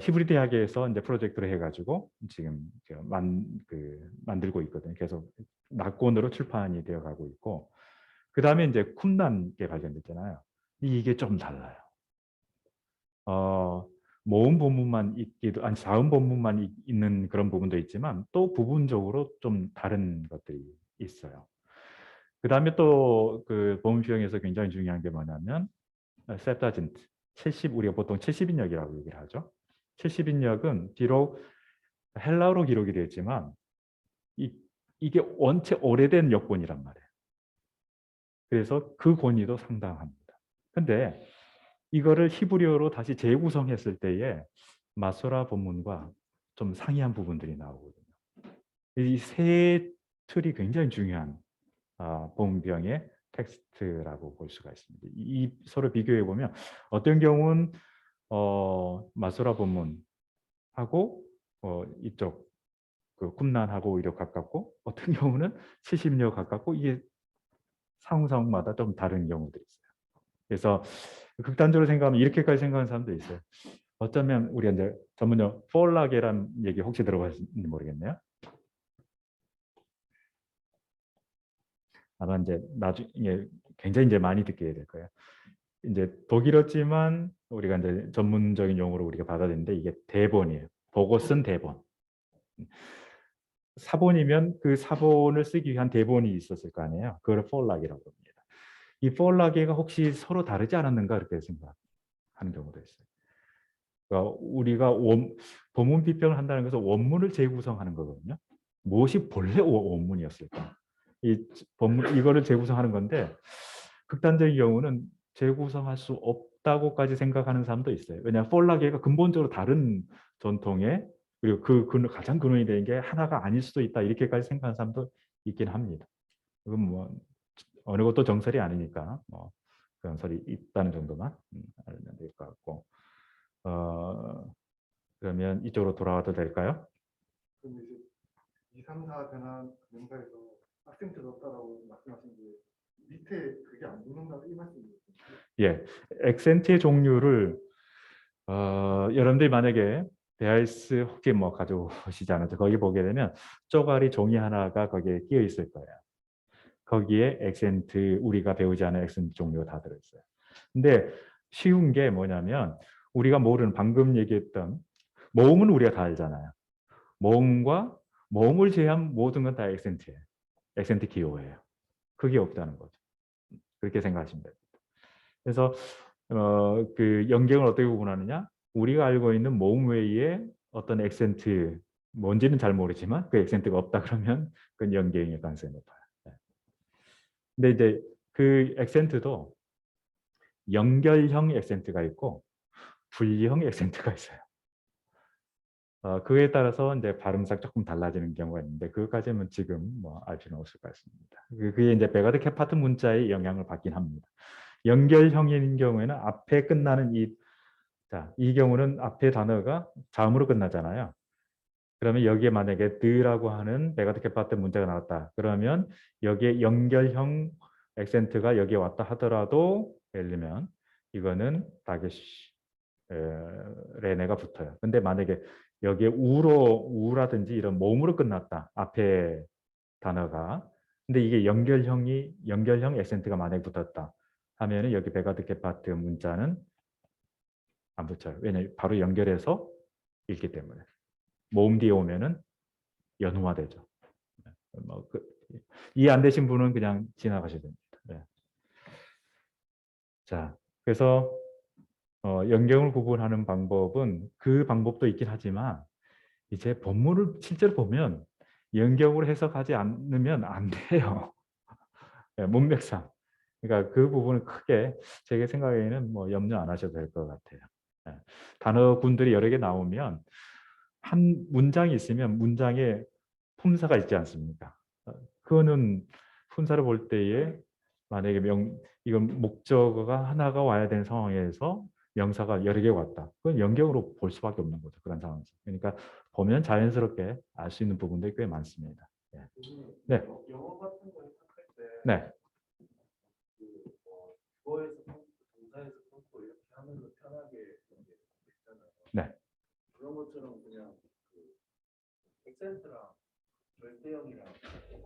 히브리 대학에서 이제 프로젝트를 해가지고 지금 만들고 있거든요. 계속 낙본으로 출판이 되어가고 있고, 그 다음에 이제 쿰란게 발견됐잖아요. 이게 좀 달라요. 모음 본문만 있기도, 아니 자음 본문만 있는 그런 부분도 있지만 또 부분적으로 좀 다른 것들이 있어요. 그 다음에 또 그 본문 비용에서 굉장히 중요한 게 뭐냐면 세타진트, 우리가 보통 70인역이라고 얘기를 하죠. 70인역은 비록 헬라어로 기록이 되어 있지만 이게 원체 오래된 역본이란 말이에요. 그래서 그 권위도 상당합니다. 근데 이거를 히브리어로 다시 재구성했을 때에 마소라 본문과 좀 상이한 부분들이 나오거든요. 이 세 틀이 굉장히 중요한 본병의 텍스트라고 볼 수가 있습니다. 이 서로 비교해 보면 어떤 경우는 마소라 본문하고 이쪽 그 쿰란하고 오히려 가깝고, 어떤 경우는 70여 가깝고, 이게 상황마다 좀 다른 경우들이 있어요. 그래서 극단적으로 생각하면 이렇게까지 생각하는 사람도 있어요. 어쩌면 우리가 이제 전문용 폴라게란 얘기 혹시 들어봤는지 모르겠네요. 아마 이제 나중에 굉장히 이제 많이 듣게 될 거예요. 이제 독일어지만 우리가 이제 전문적인 용어로 우리가 받아들이는데 이게 대본이에요. 보고 쓴 대본. 사본이면 그 사본을 쓰기 위한 대본이 있었을 거 아니에요. 그걸 폴락이라고 합니다. 이 폴락이가 혹시 서로 다르지 않았는가 이렇게 생각하는 경우도 있어요. 그러니까 우리가 본문 비평을 한다는 것은 원문을 재구성하는 거거든요. 무엇이 본래 원문이었을까? 이거를 재구성하는 건데, 극단적인 경우는 재구성할 수 없다고까지 생각하는 사람도 있어요. 왜냐하면 폴라게가 근본적으로 다른 전통의, 그리고 가장 근원이 되는 게 하나가 아닐 수도 있다 이렇게까지 생각하는 사람도 있긴 합니다. 그건 뭐 어느 것도 정설이 아니니까 뭐 그런 설이 있다는 정도만 알면 될 것 같고. 그러면 이쪽으로 돌아와도 될까요? 그럼 이제 2, 3, 4 변환 명사에서 악센트 넣었다라고 말씀하신 게 밑에 그게 안 붙는다 이 말씀이죠? 예, 액센트의 종류를 여러분들이 만약에 베아이스 혹시 뭐 가져오시지 않았죠? 거기 보게 되면 쪼가리 종이 하나가 거기에 끼어 있을 거예요. 거기에 액센트, 우리가 배우지 않은 액센트 종류가 다 들어있어요. 근데 쉬운 게 뭐냐면 우리가 모르는, 방금 얘기했던 모음은 우리가 다 알잖아요. 모음과 모음을 제외한 모든 건 다 액센트예요. 액센트 기호예요. 그게 없다는 거죠. 그렇게 생각하시면 됩니다. 그래서 그 연경을 어떻게 구분하느냐? 우리가 알고 있는 모음 외에 어떤 액센트, 뭔지는 잘 모르지만 그 액센트가 없다 그러면 그건 연경일 가능성이 높아요. 네. 근데 이제 그 액센트도 연결형 액센트가 있고 분리형 액센트가 있어요. 그에 따라서 이제 발음상 조금 달라지는 경우가 있는데 그것까지는 지금 뭐 알 필요는 없을 것 같습니다. 그게 이제 베가드 케파트 문자의 영향을 받긴 합니다. 연결형인 경우에는 앞에 끝나는 이 경우는 앞에 단어가 자음으로 끝나잖아요. 그러면 여기에 만약에 드라고 하는 베가드 케파트 문자가 나왔다. 그러면 여기에 연결형 액센트가 여기에 왔다 하더라도 예를 들면 이거는 다게시 레네가 붙어요. 근데 만약에 여기에 우라든지 이런 모음으로 끝났다. 앞에 단어가. 근데 이게 연결형 액센트가 만약에 붙었다 하면은 여기 베가드 케파트 문자는 안 붙여요. 왜냐면 바로 연결해서 읽기 때문에. 모음 뒤에 오면은 연후화되죠. 이해 안 되신 분은 그냥 지나가셔야 됩니다. 네. 자, 그래서 연경을 구분하는 방법은 그 방법도 있긴 하지만 이제 본문을 실제로 보면 연경으로 해석하지 않으면 안 돼요. 네, 문맥상. 그러니까 그 부분은 크게 제 생각에는 뭐 염려 안 하셔도 될 것 같아요. 네. 단어군들이 여러 개 나오면 한 문장이 있으면 문장에 품사가 있지 않습니까? 그거는 품사를 볼 때에 만약에 이건 목적어가 하나가 와야 되는 상황에서 명사가 여러 개 왔다. 그건 연경으로 볼 수밖에 없는 거죠. 그런 상황에서. 그러니까 보면 자연스럽게 알 수 있는 부분들이 꽤 많습니다. 예. 네. 영어 같은 거 해석할 때 네. 주어에서 끊고 동사에서 끊고 이렇게 하면서 편하게 있잖아요. 네. 그런 것처럼 그냥 그 액센트랑 절대형이랑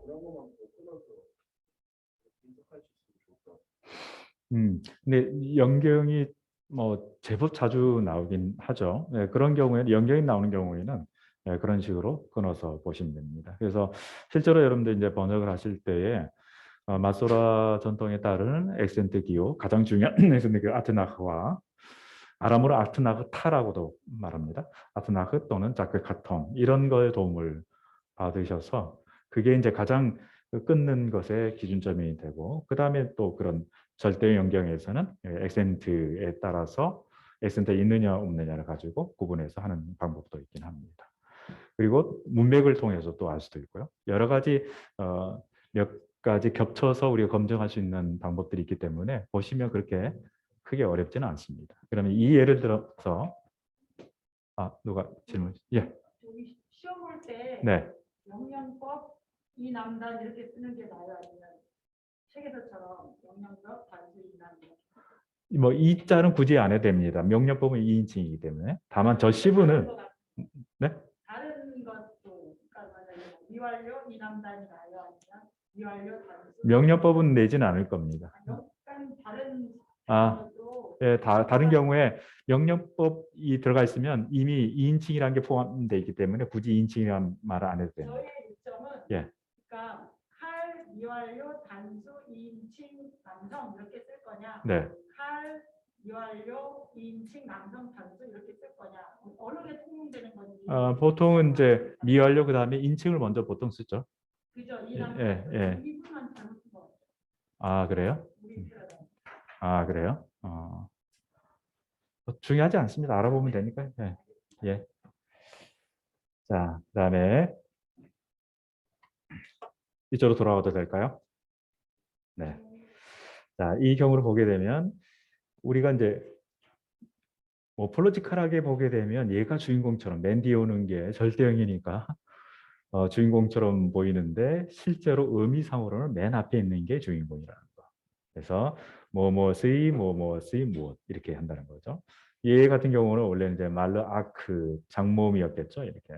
그런 것만 끊어서 분석할 수 있으면 좋을 것 같아요. 근데 연경이 뭐 제법 자주 나오긴 하죠. 네, 그런 경우에는 연경이 나오는 경우에는 네, 그런 식으로 끊어서 보시면 됩니다. 그래서 실제로 여러분들 이제 번역을 하실 때에 마소라 전통에 따르는 액센트 기호, 가장 중요한 액센트 기호 아트나흐와 아람어로 아트나흐타라고도 말합니다. 아트나흐 또는 자크 카통 이런 거에 도움을 받으셔서 그게 이제 가장 끊는 것의 기준점이 되고 그 다음에 또 그런 절대 연경에서는 액센트에 따라서 액센트가 있느냐 없느냐를 가지고 구분해서 하는 방법도 있긴 합니다. 그리고 문맥을 통해서 또 알 수도 있고요. 여러 가지 몇 가지 겹쳐서 우리가 검증할 수 있는 방법들이 있기 때문에 보시면 그렇게 크게 어렵지는 않습니다. 그러면 이 예를 들어서 누가 질문? 예. 저기 시험 볼 때 네. 영양법 이 남단 이렇게 쓰는 게 나아요? 아니면 책에서처럼 영양법 단수 이 남단? 뭐 이 자는 굳이 안 해도 됩니다. 명령법은 2인칭이기 때문에. 다만 저 시부는 네? 다른 것도 그러니까 만약에 미완료 이 남단이 나아요? 아니면 미완료 단수? 명령법은 내지는 않을 겁니다. 약간 다른 것도 예, 다른 경우에 명령법이 들어가 있으면 이미 2인칭이라는 게 포함되어 있기 때문에 굳이 2인칭이라는 말을 안 해도 됩니다. 저의 요점은 예. 그러니까 칼 미완료 단수 2인칭 남성 이렇게 쓸 거냐? 네. 칼 미완료 2인칭 남성 단수 이렇게 쓸 거냐? 어느 게 통용되는 건지. 보통은 이제 미완료 그 다음에 인칭을 먼저 보통 쓰죠. 그죠? 이 예, 남성 예. 이분만 잘못 쓴 거 같아요. 그래요? 우리 표현은. 그래요? 중요하지 않습니다. 알아보면 되니까요. 예. 예. 자, 그다음에 이쪽으로 돌아와도 될까요? 네. 자, 이 경우를 보게 되면 우리가 이제 뭐 폴로지컬하게 보게 되면 얘가 주인공처럼 맨디 오는 게 절대형이니까 주인공처럼 보이는데 실제로 의미상으로는 맨 앞에 있는 게 주인공이라는 거. 그래서 뭐뭐스이 뭐뭐스이 무엇 이렇게 한다는 거죠. 얘 같은 경우는 원래 이제 말르 아크 장모음이었겠죠. 이렇게.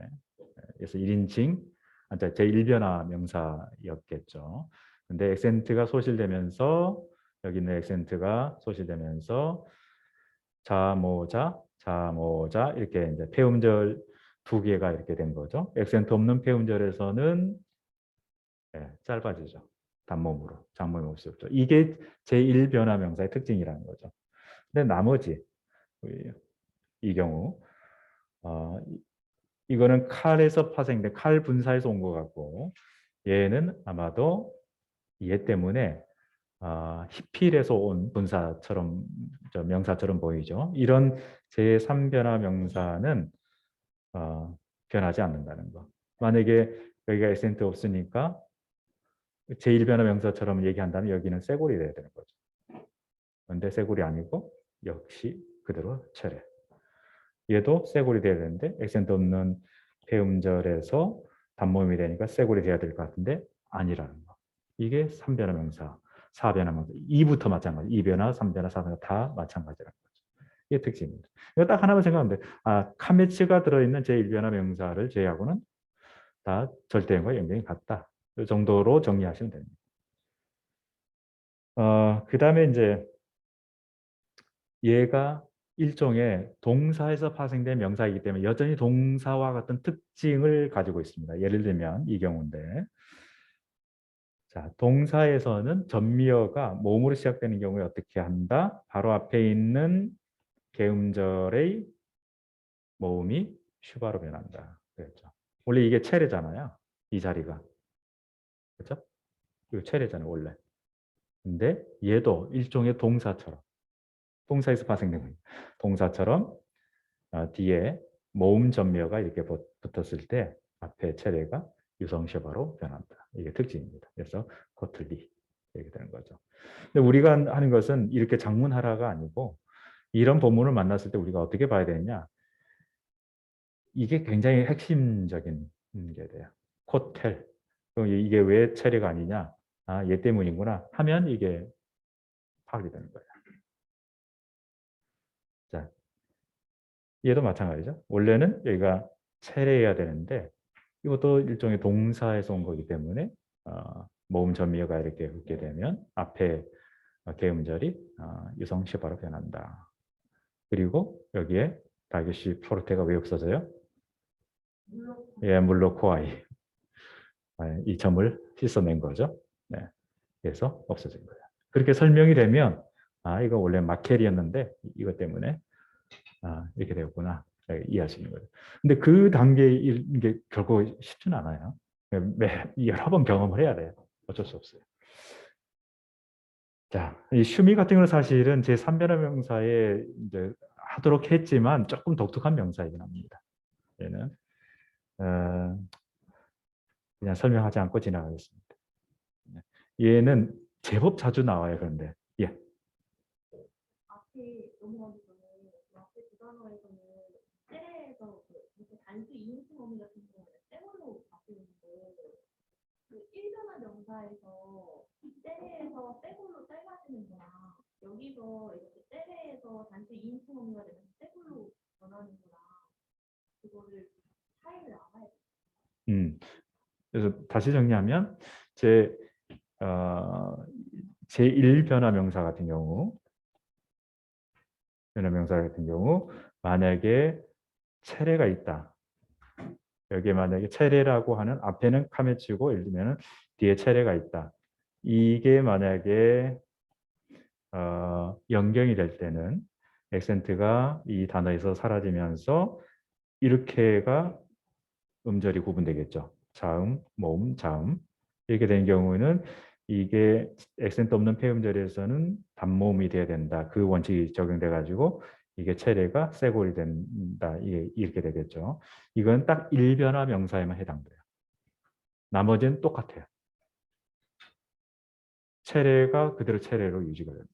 그래서 1인칭 제1변화 명사였겠죠. 근데 액센트가 소실되면서 여기 있는 액센트가 소실되면서 자모자 이렇게 이제 폐음절 두 개가 이렇게 된 거죠. 액센트 없는 폐음절에서는 짧아지죠. 단모음으로 장모음이 없이 없죠. 이게 제1변화 명사의 특징이라는 거죠. 근데 나머지 이 경우 이거는 칼에서 파생된 칼 분사에서 온 것 같고 얘는 아마도 얘 때문에 히필에서 온 분사처럼 명사처럼 보이죠. 이런 제3변화 명사는 변하지 않는다는 거. 만약에 여기가 액센트 없으니까 제1변화 명사처럼 얘기한다면 여기는 쇠골이 돼야 되는 거죠. 그런데 쇠골이 아니고 역시 그대로 철회. 얘도 쇠골이 돼야 되는데 액센트 없는 폐음절에서 단모음이 되니까 쇠골이 돼야 될 것 같은데 아니라는 거. 이게 3변화 명사, 4변화 명사, 2부터 마찬가지. 2변화, 3변화, 4변화 다 마찬가지라는 거죠. 이게 특징입니다. 이거 딱 하나만 생각하면 돼. 카메츠가 들어있는 제1변화 명사를 제외하고는 다 절대형과 연경이 같다. 이 정도로 정리하시면 됩니다. 그 다음에 이제 얘가 일종의 동사에서 파생된 명사이기 때문에 여전히 동사와 같은 특징을 가지고 있습니다. 예를 들면 이 경우인데 자, 동사에서는 전미어가 모음으로 시작되는 경우에 어떻게 한다? 바로 앞에 있는 개음절의 모음이 슈바로 변한다. 그랬죠. 원래 이게 체레잖아요. 이 자리가. 그렇죠? 이거 체레잖아요, 원래. 근데 얘도 일종의 동사처럼 동사에서 파생된 거예요. 동사처럼 뒤에 모음 전미어가 이렇게 붙었을 때 앞에 체레가 유성 셔바로 변한다. 이게 특징입니다. 그래서 코틀리 이렇게 되는 거죠. 근데 우리가 하는 것은 이렇게 장문하라가 아니고 이런 본문을 만났을 때 우리가 어떻게 봐야 되느냐? 이게 굉장히 핵심적인 게 돼요. 코텔. 그럼 이게 왜 체리가 아니냐? 아, 얘 때문이구나 하면 이게 파악이 되는 거예요. 자, 얘도 마찬가지죠. 원래는 여기가 체례해야 되는데 이것도 일종의 동사에서 온 거기 때문에 모음 전미어가 이렇게 붙게 되면 앞에 개음절이 유성 시바로 변한다. 그리고 여기에 다교시 포르테가 왜 없어져요? 물론 예, 물로코아이. 이 점을 씻어낸 거죠. 네, 그래서 없어진 거예요. 그렇게 설명이 되면 이거 원래 마켈이었는데 이것 때문에 이렇게 되었구나 이해할 수 있는 거죠. 근데 그 단계인 게 결코 쉽지는 않아요. 여러 번 경험을 해야 돼요. 어쩔 수 없어요. 자, 이 슈미 같은 경우는 사실은 제 3변화 명사에 이제 하도록 했지만 조금 독특한 명사이긴 합니다. 얘는 그냥 설명하지 않고 지나가겠습니다. 얘는 제법 자주 나와요. 그런데 예, 앞에 넘어가기 전에 앞에 두 단어에서는 때에서 이렇게 단수 이인칭 어미 같은 경우는 때로 바뀌는데 그 일변화 명사에서 때에서 때골로 짧아지는구나. 여기서 이렇게 때에서 단수 이인칭 어미가 되면서 때골로 변하는구나. 그거를 차이를 알아야 돼. 그래서 다시 정리하면 제 제1변화 명사 같은 경우 변화 명사 같은 경우 만약에 체례가 있다. 여기에 만약에 체례라고 하는 앞에는 카메치고 예를 들면 뒤에 체례가 있다. 이게 만약에 연경이 될 때는 액센트가 이 단어에서 사라지면서 이렇게가 음절이 구분되겠죠. 자음, 모음, 자음. 이렇게 된 경우는 이게 액센트 없는 폐음절에서는 단모음이 돼야 된다. 그 원칙이 적용돼 가지고 이게 체례가 쇄골이 된다. 이렇게 되겠죠. 이건 딱 일변화 명사에만 해당돼요. 나머지는 똑같아요. 체례가 그대로 체례로 유지가 됩니다.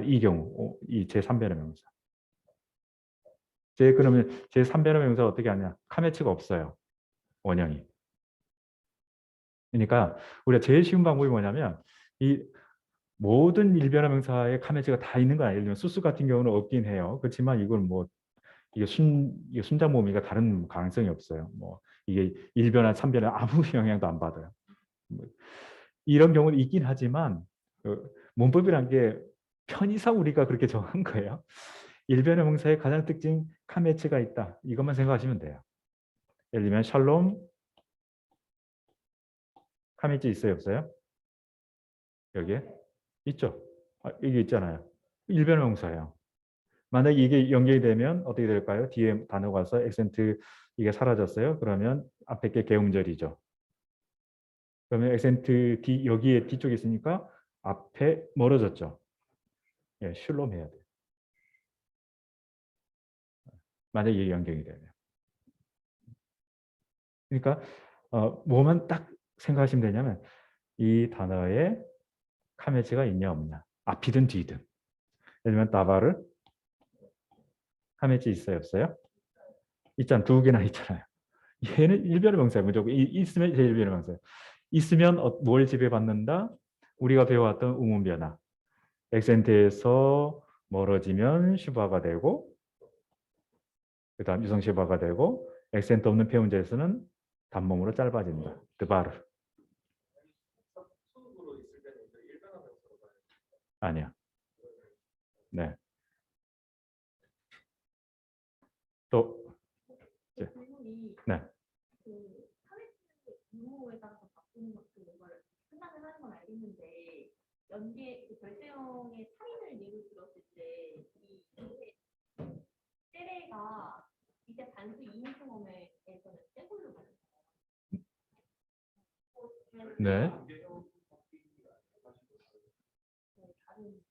이 경우 이 제3변화 명사. 그러면 제3변화 명사 어떻게 하냐? 카메츠가 없어요. 원형이. 그러니까 우리가 제일 쉬운 방법이 뭐냐면 이 모든 일변화 명사의 카메츠가 다 있는 건 아니에요. 예를 들면 수수 같은 경우는 없긴 해요. 그렇지만 이걸 뭐 이게 순자 모음이가 다른 가능성이 없어요. 뭐 이게 일변화, 삼변화 아무 영향도 안 받아요. 뭐 이런 경우는 있긴 하지만 문법이란 게 편의상 우리가 그렇게 정한 거예요. 일변화 명사의 가장 특징 카메츠가 있다. 이것만 생각하시면 돼요. 예를 들면 샬롬 카메츠 있어요, 없어요? 여기에 있죠. 여기 있잖아요. 일변화 명사예요. 만약 이게 연결이 되면 어떻게 될까요? 뒤에 단어가 와서 액센트 이게 사라졌어요. 그러면 앞에 게 개음절이죠. 그러면 액센트 뒤 여기에 뒤쪽에 있으니까 앞에 멀어졌죠. 예, 슐롬 해야 돼요. 만약 이게 연결이 되면. 그러니까 뭐만 딱 생각하시면 되냐면 이 단어에 카메츠가 있냐 없냐. 앞이든 뒤든. 예를 들면 다바를 카메츠 있어요 없어요? 있잖아. 두 개나 있잖아요. 얘는 일변의 명사예요. 무조건 있으면 제 일변의 명사예요. 있으면 뭘 지배받는다? 우리가 배워왔던 음운 변화. 액센트에서 멀어지면 슈바가 되고 그 다음 유성 슈바가 되고 액센트 없는 폐음절에서는 단몸으로 짧아진다. 드바르. 수으로 있을 때는 이제 일변화 명사로 봐요. 아니야. 네. 또 그 질문이 네. 그 카메트 유무에 따라서 바꾸는 것도 뭔가를 판단을 하는 건 알겠는데 연계 그 별세형의 3인을 예로 들었을 때이 때레가 이제 단수 2인칭어에서는 떼골로 가는 네. 다른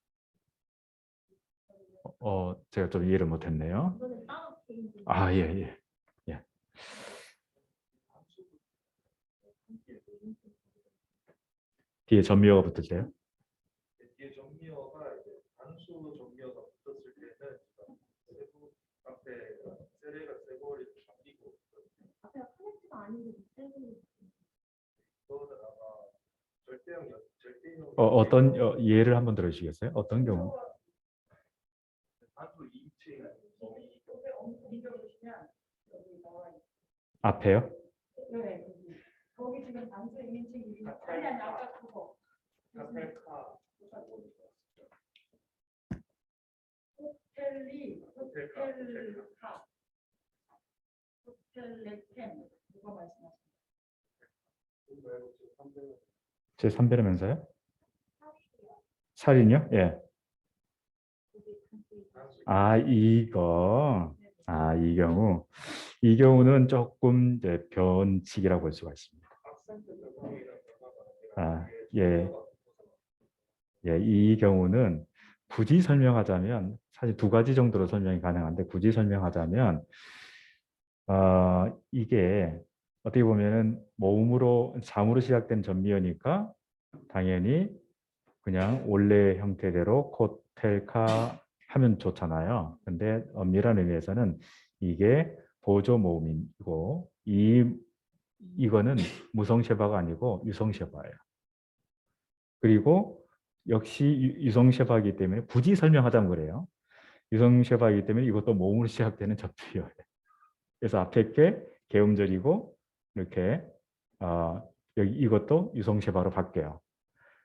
제가 좀 이해를 못했네요. 이거는 따로 개인적인 예. 예. 뒤에 전미어가 붙을 때요? 뒤에 전미어가 이제 단수 전미어가 붙었을 때는 어떤 예를 한번 들어주시겠어요? 어떤 경우? 단수 이체 이거 보시면 여기 나와 있어요. 앞에요? 네, 거기 지금 단수 인칭이 아니 아까 그거 카페카 호텔레템 누가 말씀하셨어요? 제 3배라면서요? 살인요? 예. 이 경우. 이 경우는 조금 이제 변칙이라고 볼 수가 있습니다. 예. 예, 이 경우는 굳이 설명하자면 사실 두 가지 정도로 설명이 가능한데 굳이 설명하자면 이게 어떻게 보면은 모음으로 잠으로 시작된 전미어니까 당연히 그냥 원래 형태대로 코텔카 하면 좋잖아요. 근데 엄밀한 의미에서는 이게 보조 모음이고 이거는 무성셰바가 아니고 유성셰바예요. 그리고 역시 유성셰바이기 때문에 굳이 설명하자면 그래요. 유성셰바이기 때문에 이것도 모음으로 시작되는 접두예요. 그래서 앞에 게 개음절이고 이렇게 여기 이것도 유성셰바로 바뀌어요.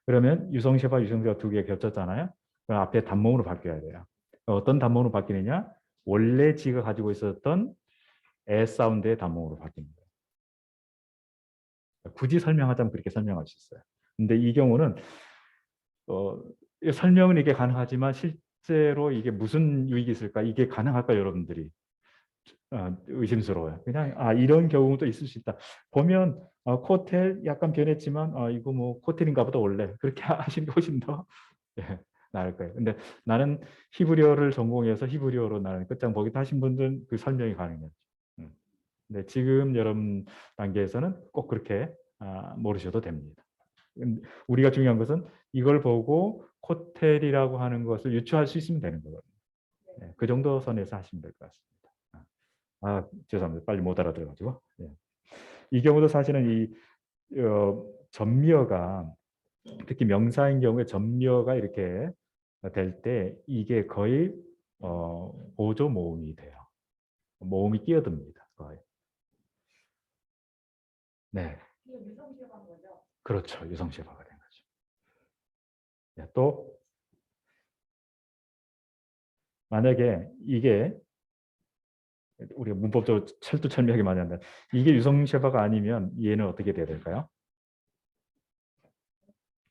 그러면 유성셰바, 유성셰바 두 개 겹쳤잖아요. 그럼 앞에 단모음으로 바뀌어야 돼요. 어떤 단모음으로 바뀌느냐? 원래 지가 가지고 있었던 에 사운드의 단모음으로 바뀌는 거예요. 굳이 설명하자면 그렇게 설명할 수 있어요. 근데 이 경우는 설명은 이게 가능하지만 실제로 이게 무슨 유익이 있을까? 이게 가능할까 여러분들이 의심스러워요. 그냥 이런 경우도 있을 수 있다. 보면 코텔 약간 변했지만 이거 뭐 코텔인가 보다 원래 그렇게 하신 게 훨씬 더 예, 나을 거예요. 근데 나는 히브리어를 전공해서 히브리어로 나는 끝장 보기도 하신 분들은 그 설명이 가능해요. 근데 지금 여러분 단계에서는 꼭 그렇게 모르셔도 됩니다. 우리가 중요한 것은 이걸 보고 코텔이라고 하는 것을 유추할 수 있으면 되는 거거든요. 네, 그 정도 선에서 하시면 될 것 같습니다. 죄송합니다. 빨리 못 알아들어가지고. 예. 이 경우도 사실은 이 전미어가 특히 명사인 경우에 전미어가 이렇게 될 때 이게 거의 보조 모음이 돼요. 모음이 끼어듭니다. 거의. 네. 이게 유성시간 거죠? 그렇죠. 유성시바가 된 거죠. 네, 또 만약에 이게 우리가 문법적으로 철두철미하게 많이 한다. 이게 유성시바가 아니면 얘는 어떻게 돼야 될까요?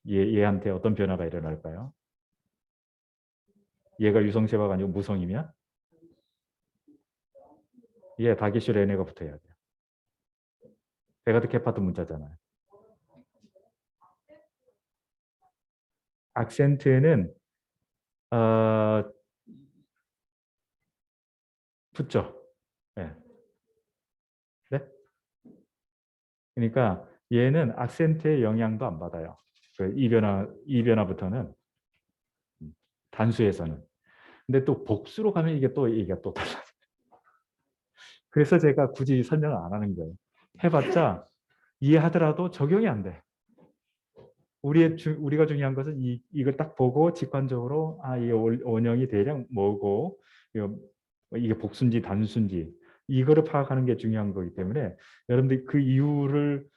얘한테 어떤 변화가 일어날까요? 얘가 유성시바가 아니고 무성이면 얘 다기슈 레네가 붙어야 돼요. 베가드 케파트 문자잖아요. 악센트는 붙죠. 네. 네? 그러니까 얘는 악센트의 영향도 안 받아요. 그 이 변화부터는 단수에서는. 근데 또 복수로 가면 이게 또 달라요. 그래서 제가 굳이 설명을 안 하는 거예요. 해봤자 이해하더라도 적용이 안 돼. 우리가 중요한 것은 이걸 딱 보고 직관적으로 이 원형이 대략 뭐고 이게 복수인지 단수인지 이거를 파악하는 게 중요한 거기 때문에 여러분들이 그 이유를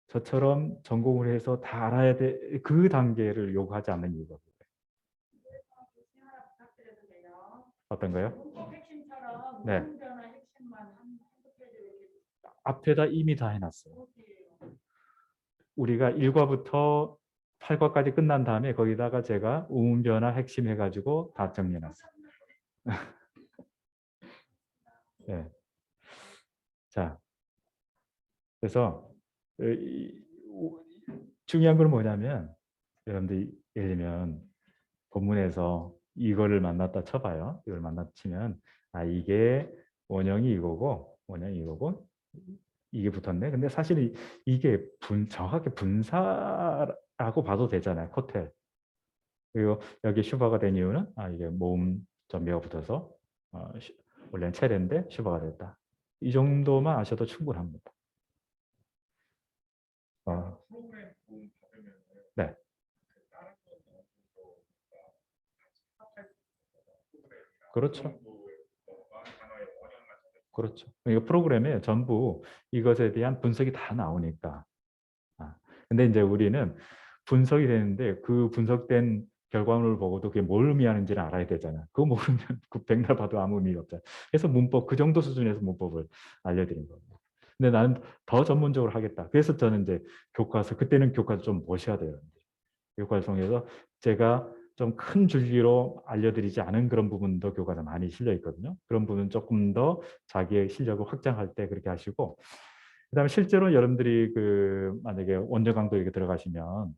저처럼 전공을 해서 다 알아야 돼. 그 단계를 요구하지 않는 이유가 하나 부탁드려도 돼요? 어떤가요? 문법 핵심처럼 네. 무슨 변화 핵심만 한 페이지 이렇게 앞에다 이미 다 해놨어요. 우리가 1과부터 8과까지 끝난 다음에 거기다가 제가 우문 변화 핵심 해가지고 다 정리해놨어요. 네. 자, 그래서 중요한 건 뭐냐면 여러분들이 예를 들면 본문에서 이거를 만났다 쳐봐요. 이걸 만났다 치면 이게 원형이 이거고 원형이 이거고 이게 붙었네. 근데 사실 이게 정확하게 분사라고 봐도 되잖아요. 코텔. 그리고 여기 슈바가 된 이유는 이게 모음 전미가 붙어서 원래는 체레인데 슈바가 됐다. 이 정도만 아셔도 충분합니다. 네. 그렇죠. 그렇죠. 이거 프로그램에 전부 이것에 대한 분석이 다 나오니까. 근데 이제 우리는 분석이 되는데 그 분석된 결과물을 보고도 그게 뭘 의미하는지를 알아야 되잖아. 그거 모르면 그 백날 봐도 아무 의미가 없잖아. 그래서 문법 그 정도 수준에서 문법을 알려드린 겁니다. 근데 나는 더 전문적으로 하겠다. 그래서 저는 이제 교과서 그때는 교과서 좀 보셔야 돼요. 교과서 통해서 제가 좀 큰 줄기로 알려드리지 않은 그런 부분도 교과서 많이 실려 있거든요. 그런 부분 조금 더 자기의 실력을 확장할 때 그렇게 하시고, 그다음에 실제로 여러분들이 그 만약에 원전 강도에 들어가시면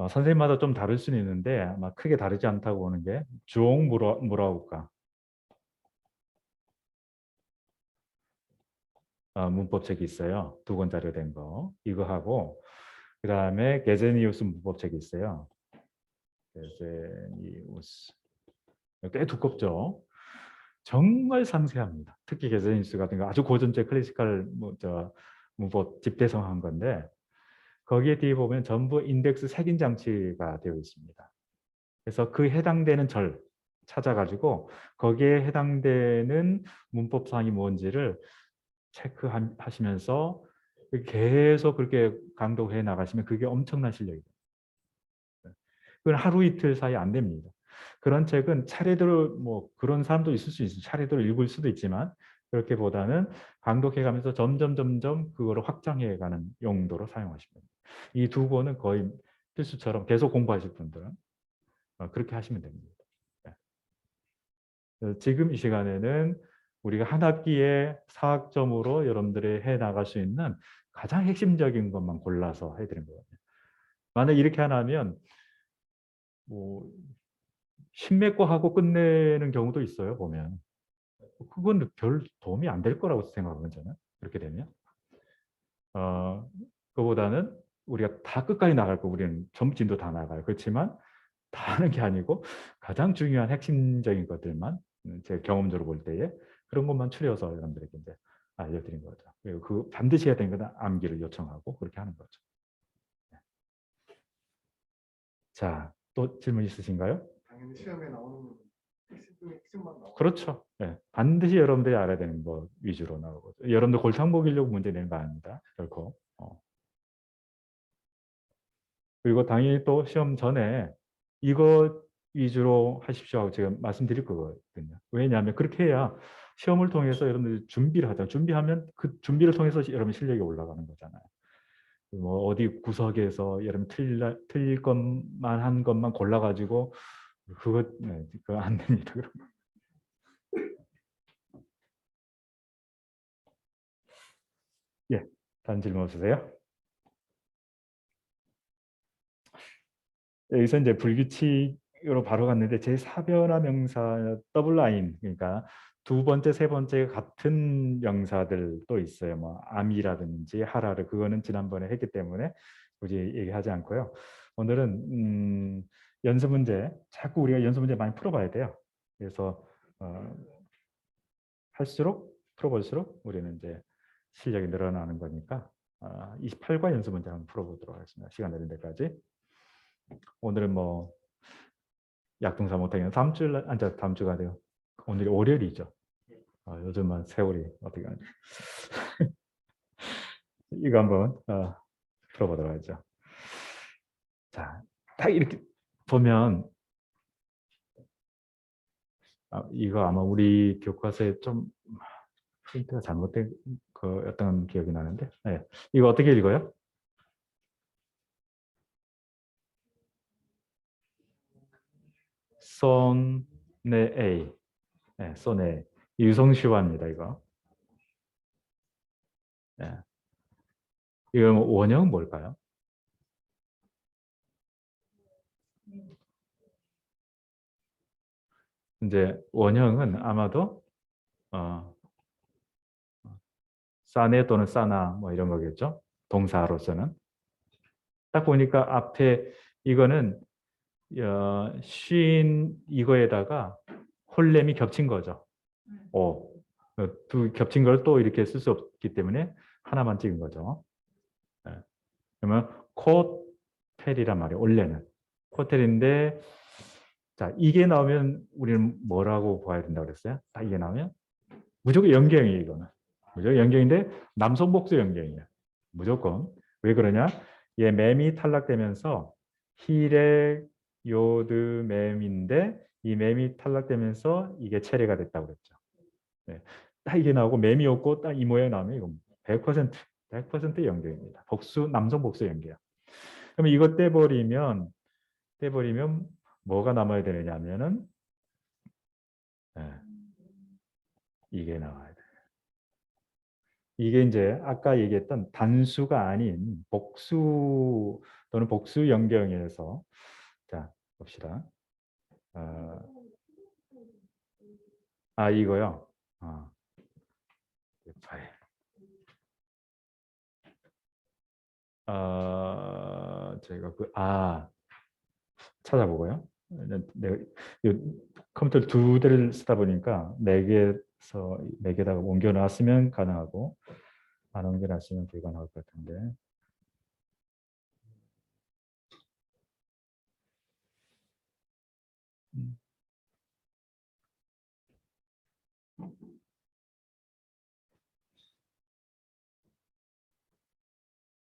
선생님마다 좀 다를 수는 있는데 아마 크게 다르지 않다고 보는 게 주옥 무라우카 문법책이 있어요. 2권짜리 된 거. 이거 하고 그다음에 게제니우스 문법책이 있어요. 게제니우스. 꽤 두껍죠. 정말 상세합니다. 특히 게제니우스 같은 거 아주 고전적 클래시컬 문법 집대성한 건데 거기에 뒤에 보면 전부 인덱스 색인 장치가 되어 있습니다. 그래서 그 해당되는 절 찾아가지고 거기에 해당되는 문법상이 뭔지를 체크하시면서 계속 그렇게 강독해 나가시면 그게 엄청난 실력이에요. 그건 하루 이틀 사이 안 됩니다. 그런 책은 차례대로 뭐 그런 사람도 있을 수 있어요. 차례대로 읽을 수도 있지만 그렇게보다는 강독해 가면서 점점 그거를 확장해 가는 용도로 사용하시면 됩니다. 이 2권은 거의 필수처럼 계속 공부하실 분들은 그렇게 하시면 됩니다. 지금 이 시간에는 우리가 한 학기에 4학점으로 여러분들이 해 나갈 수 있는 가장 핵심적인 것만 골라서 해드린 거거든요. 만약 이렇게 안 하면 뭐 십몇 거 하고 끝내는 경우도 있어요. 보면 그건 별 도움이 안 될 거라고 생각하거든요. 저는 그렇게 되면 그보다는 우리가 다 끝까지 나갈 거 우리는 전부 진도 다 나가요. 그렇지만 다 하는 게 아니고 가장 중요한 핵심적인 것들만 제 경험적으로 볼 때에 그런 것만 추려서 여러분들에게 이제 알려드린 거죠. 그리고 그 반드시 해야 되는 건 암기를 요청하고 그렇게 하는 거죠. 자, 또 질문 있으신가요? 당연히 시험에 나오는 핵심 중에 핵심만 나오고. 그렇죠. 네, 반드시 여러분들이 알아야 되는 거 위주로 나오거든요. 여러분들 골탕 먹이려고 문제 내는 거 아닙니다. 결코. 그리고 당연히 또 시험 전에 이거 위주로 하십시오 하고 제가 말씀드릴 거거든요. 왜냐하면 그렇게 해야 시험을 통해서 여러분들이 준비를 하잖아요. 준비하면 그 준비를 통해서 여러분 실력이 올라가는 거잖아요. 뭐 어디 구석에서 여러분 틀릴 것만 한 것만 골라가지고 그거 안 됩니다. 그럼. 예, 다른 질문 없으세요? 여기서 이제 불규칙으로 바로 갔는데 제4변화 명사 더블 라인 그러니까 두 번째, 세 번째 같은 명사들도 있어요. 뭐 암이라든지 하라를 그거는 지난번에 했기 때문에 굳이 얘기하지 않고요. 오늘은 연습 문제 자꾸 우리가 연습 문제 많이 풀어봐야 돼요. 그래서 할수록 풀어볼수록 우리는 이제 실력이 늘어나는 거니까 28과 연습 문제 한번 풀어보도록 하겠습니다. 시간 되는 데까지. 오늘은 뭐 약동사 못하겠네. 다음 주가 돼요. 오늘이 월요일이죠. 요즘은 세월이 어떻게 하지? 이거 한번 풀어보도록 하죠. 자, 딱 이렇게 보면 이거 아마 우리 교과서에 좀 프린트가 잘못된 거였던 기억이 나는데, 네. 이거 어떻게 읽어요? 손네 네, 손네 유성시화입니다. 이거. 네. 이거 원형은 뭘까요? 이제 원형은 아마도 싸네 또는 싸나 뭐 이런 거겠죠. 동사로서는. 딱 보니까 앞에 이거는 쉰 이거에다가 홀렘이 겹친 거죠. 두 겹친 걸 또 이렇게 쓸 수 없기 때문에 하나만 찍은 거죠. 네. 그러면 코텔이란 말이에요. 원래는 코텔인데 자, 이게 나오면 우리는 뭐라고 봐야 된다고 그랬어요? 딱 이게 나오면 무조건 연경이에요, 이거는. 무조건 연경인데 남성 복수 연경이에요. 무조건. 왜 그러냐? 얘 맴이 탈락되면서 힐의 요드 맴인데 이 맴이 탈락되면서 이게 체례가 됐다고 그랬죠. 네. 딱 이게 나오고 맴이 없고 딱 이 모양이 나오면 이건 100% 연경입니다. 복수 남성 복수 연경. 그러면 이거 떼버리면 뭐가 남아야 되느냐면은 이게 나와야 돼. 이게 이제 아까 얘기했던 단수가 아닌 복수 또는 복수 연경에서 자 봅시다. 이거요. 파일. 제가 찾아보고요. 내가 컴퓨터 두 대를 쓰다 보니까 네 개에다가 옮겨놨으면 가능하고 안 옮겨놨으면 불가능할 것 같은데.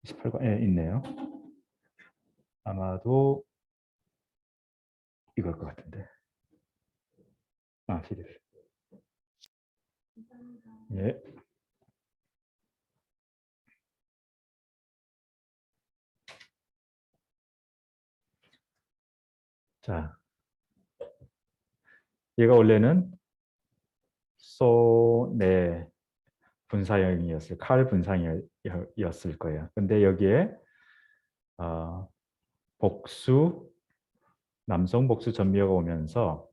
28번 있네요. 아마도 이걸 것 같은데. PDF. 예. 자, 얘가 원래는 소네 분사형이었을 칼 분사형이었을 거예요. 근데 여기에 남성 복수 전미어가 오면서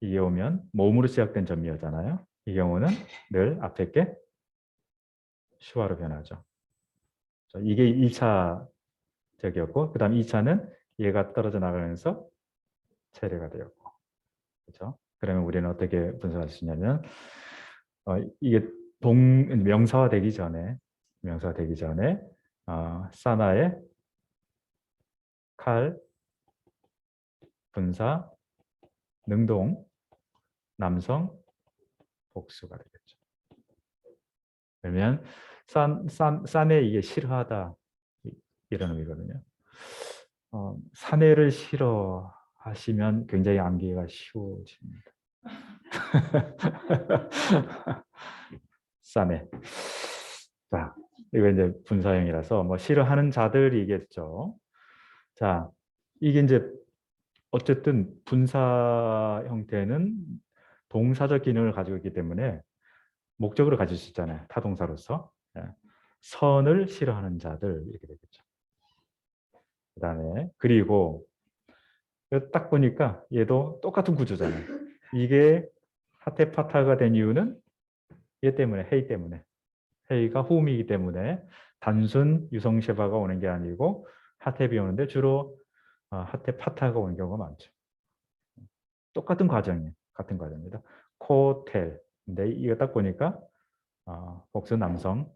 이게 오면 몸으로 시작된 전미어잖아요. 이 경우는 늘 앞에 게 슈화로 변하죠. 이게 1차 적이었고 그 다음 2차는 얘가 떨어져 나가면서 체례가 되었고 그렇죠? 그러면 우리는 어떻게 분석할 수 있냐면 이게 명사화 되기 전에 사나의 칼 분사 능동 남성 복수가 되겠죠. 그러면 사내 이게 싫어하다 이런 의미거든요. 사내를 싫어하시면 굉장히 암기가 쉬워집니다. 사내. 자, 이거 이제 분사형이라서 뭐 싫어하는 자들이겠죠. 자, 이게 이제 어쨌든 분사 형태는 동사적 기능을 가지고 있기 때문에 목적으로 가질 수 있잖아요. 타동사로서. 선을 싫어하는 자들 이렇게 되겠죠. 그 다음에 그리고 딱 보니까 얘도 똑같은 구조잖아요. 이게 하테파타가 된 이유는 얘 때문에 헤이 때문에 헤이가 호음이기 때문에 단순 유성셰바가 오는 게 아니고 하테비 오는데 주로 하테파타가 오는 경우가 많죠. 똑같은 과정이에요. 같은 과정입니다. 코텔. 근데 이거 딱 보니까 복수 남성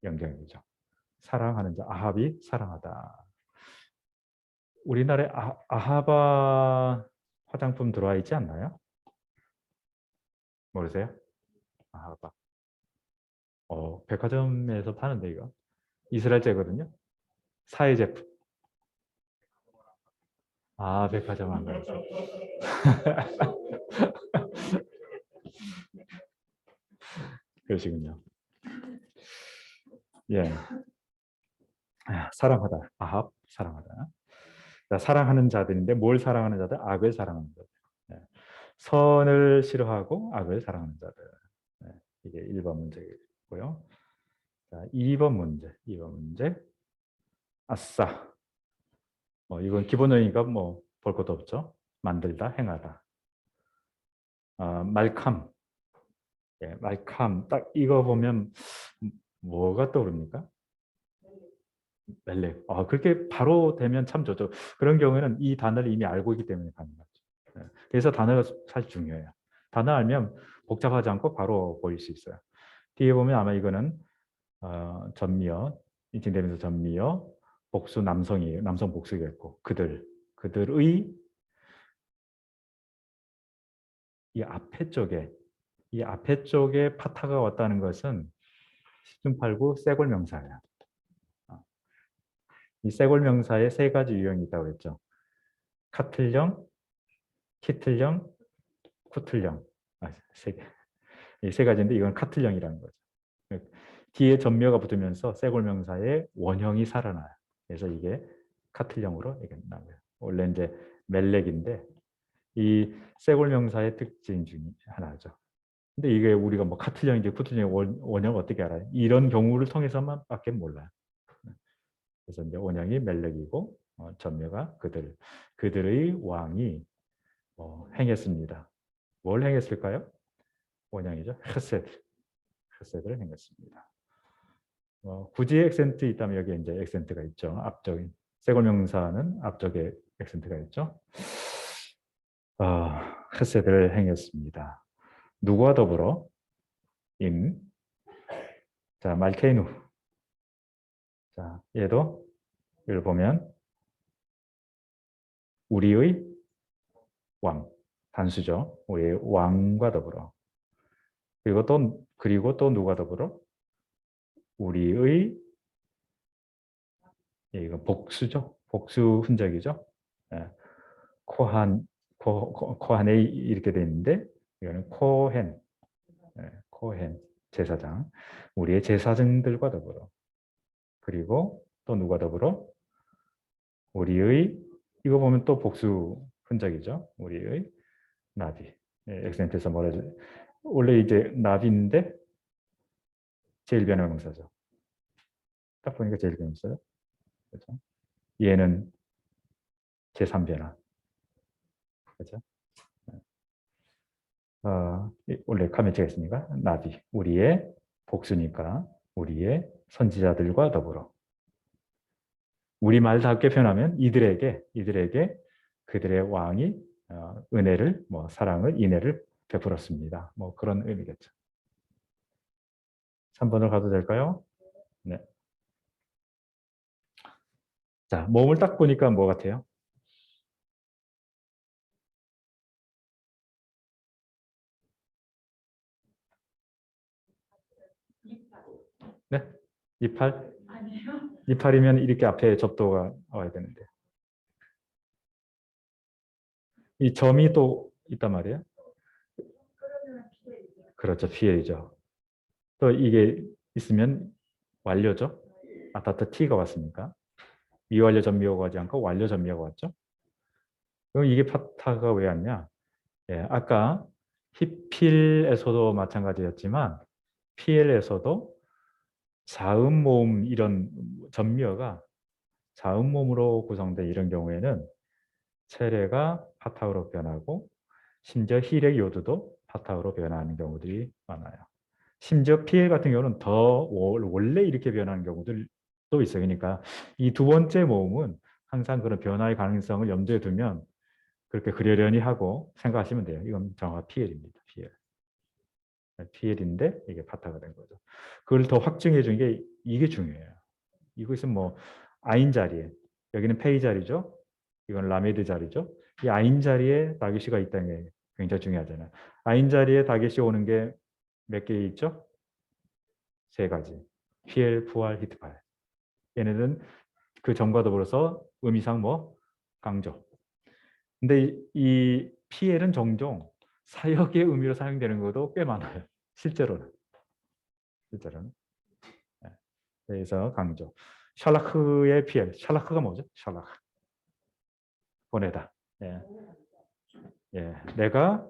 연경이죠. 사랑하는 자 아합이 사랑하다. 우리나라에 아하바 화장품 들어와 있지 않나요? 모르세요? 아하바. 백화점에서 파는데 이거 이스라엘제거든요. 사회 제품. 백화점 안 가죠. 그러시군요. 예. 사랑하다. 아합 사랑하다. 자, 사랑하는 자들인데 뭘 사랑하는 자들? 악을 사랑하는 자들. 선을 싫어하고 악을 사랑하는 자들. 이게 1번 문제고요. 자, 2번 문제. 아싸. 이건 기본어니까 뭐 볼 것도 없죠. 만들다, 행하다. 말캄. 말캄. 딱 이거 보면 뭐가 떠오릅니까? 멜렉. 그렇게 바로 되면 참 좋죠. 그런 경우에는 이 단어를 이미 알고 있기 때문에 가능하죠. 그래서 단어가 사실 중요해요. 단어 알면 복잡하지 않고 바로 보일 수 있어요. 뒤에 보면 아마 이거는 전미어, 인칭되면서 전미어, 복수 남성이에요. 남성 복수겠고 그들 그들의 이 앞에 쪽에 파타가 왔다는 것은 10중8구 쇄골 명사예요. 이 쇄골 명사에 세 가지 유형이 있다고 했죠. 카틀령, 키틀령, 쿠틀령. 세 개. 이 세 가지인데 이건 카틀령이라는 거죠. 뒤에 전묘가 붙으면서 쇄골 명사의 원형이 살아나요. 그래서 이게 카틀령으로 이게 나와요. 원래 이제 멜렉인데 이 쇄골 명사의 특징 중에 하나죠. 근데 이게 우리가 뭐 카틀령인지 쿠틀령의 원형 어떻게 알아요? 이런 경우를 통해서만 밖에 몰라요. 그래서 이제 원형이 멜렉이고 전묘가 그들의 왕이 행했습니다. 뭘 행했을까요? 원형이죠. 헤세드를 행했습니다. 굳이 액센트 있다면 여기 이제 액센트가 있죠. 앞쪽인 쇄골 명사는 앞쪽에 액센트가 있죠. 헤세드를 행했습니다. 누구와 더불어? 자, 말케이누. 자, 얘도 이걸 보면 우리의 왕, 단수죠. 우리의 왕과 더불어. 그리고 또 누가 더불어? 우리의 이거 복수죠. 복수 흔적이죠. 코한에 이렇게 돼 있는데 이거는 코헨, 코헨 제사장. 우리의 제사장들과 더불어. 그리고 또 누가 더불어? 우리의 이거 보면 또 복수 흔적이죠. 우리의 나비. 액센트에서 뭐라죠? 원래 이제 나비인데 제일 변형명사죠. 딱 보니까 제일 변형명사죠. 그렇죠? 얘는 제3변화. 그렇죠? 원래 카멘트가 있으니까 나비. 우리의 복수니까 우리의 선지자들과 더불어. 우리말답게 표현하면 이들에게 그들의 왕이 은혜를 사랑을 인애를 베풀었습니다. 그런 의미겠죠. 3번으로 가도 될까요? 네. 자, 몸을 딱 보니까 뭐 같아요? 네? 이팔? 아니에요. 이팔이면 이렇게 앞에 접도가 와야 되는데. 이 점이 또 있단 말이에요. 그러면 피해이죠. 그렇죠. 피해이죠. 또 이게 있으면 완료죠. 아따따 T가 왔으니까. 미완료 전미어가 오지 않고 완료 전미어가 왔죠. 그럼 이게 파타가 왜 왔냐? 아까 히필에서도 마찬가지였지만 PL에서도 자음모음 이런 전미어가 자음모음으로 구성된 이런 경우에는 체례가 파타으로 변하고 심지어 힐의 요드도 파타으로 변하는 경우들이 많아요. 심지어 PL 같은 경우는 더 원래 이렇게 변하는 경우들도 있어요. 그러니까 이 두 번째 모음은 항상 그런 변화의 가능성을 염두에 두면 그렇게 그러려니 하고 생각하시면 돼요. 이건 정확한 PL입니다. PL인데 이게 파타가 된 거죠. 그걸 더 확증해 준 게 이게 중요해요. 이것은 아인 자리에 여기는 페이 자리죠. 이건 라메드 자리죠. 이 아인 자리에 다게시가 있다는 게 굉장히 중요하잖아요. 아인 자리에 다게시 오는 게 몇 개 있죠? 3가지. PL, 부활, 히트팔. 얘네들은 그 점과 더불어서 의미상 강조. 근데 이 PL은 종종 사역의 의미로 사용되는 것도 꽤 많아요. 실제로는. 네. 그래서 강조. 샬라크의 PL. 샬라크가 뭐죠? 샬라크. 보내다. 내가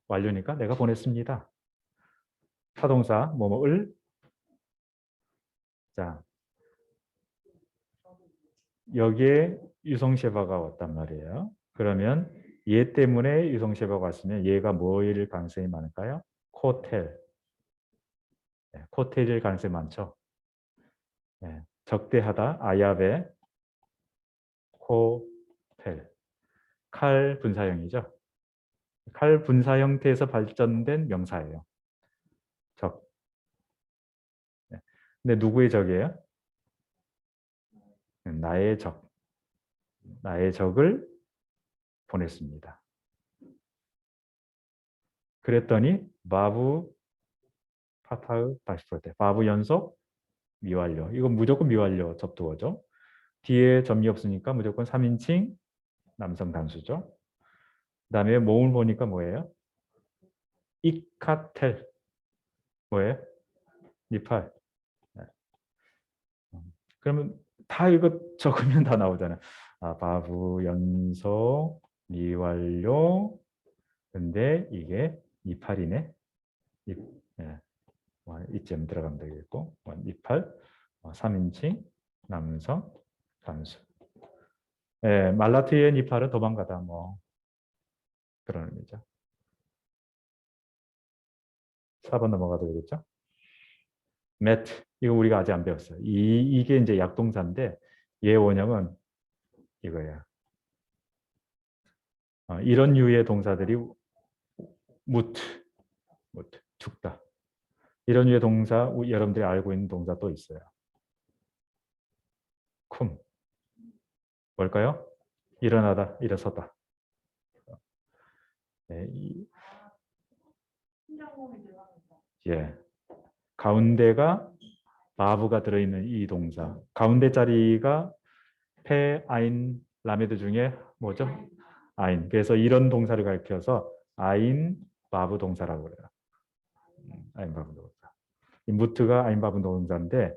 완료니까 내가 보냈습니다. 타동사 뭐뭐을. 자, 여기에 유성셰바가 왔단 말이에요. 그러면 얘 때문에 유성셰바가 왔으면 얘가 뭐일 가능성이 많을까요? 코텔. 코텔일 가능성이 많죠. 적대하다, 아야베, 코텔. 칼 분사형이죠. 칼 분사 형태에서 발전된 명사예요. 적. 근데 누구의 적이에요? 나의 적. 나의 적을 보냈습니다. 그랬더니 바브 파타흐 다시포르테 바브 연속 미완료. 이건 무조건 미완료 접두어죠. 뒤에 점이 없으니까 무조건 3인칭 남성 단수죠. 그다음에 모음을 보니까 뭐예요? 이카텔. 뭐예요? 니팔. 네. 그러면 다 이거 적으면 다 나오잖아요. 바브 연속 미완료. 근데 이게 니팔이네. 네. 이쯤 들어가면 되겠고 니팔 3인칭 남성 단수. 예, 말라트의 니팔은 도망가다 뭐 그런 의미죠. 4번 넘어가도 되겠죠? 매트 이거 우리가 아직 안 배웠어요. 이게 이제 약동사인데 얘 원형은 이거예요. 이런 류의 동사들이 무트 죽다. 이런 류의 동사 여러분들이 알고 있는 동사 또 있어요. 쿰 뭘까요? 일어나다, 일어서다. 네, 신장몸이 들어가면서. 예, 가운데가 바브가 들어있는 이 동사. 가운데 자리가 페, 아인, 라메드 중에 뭐죠? 아인. 그래서 이런 동사를 가리켜서 아인, 바브 동사라고 그래요. 아인, 바브 동사. 이 무트가 아인, 바브 동사인데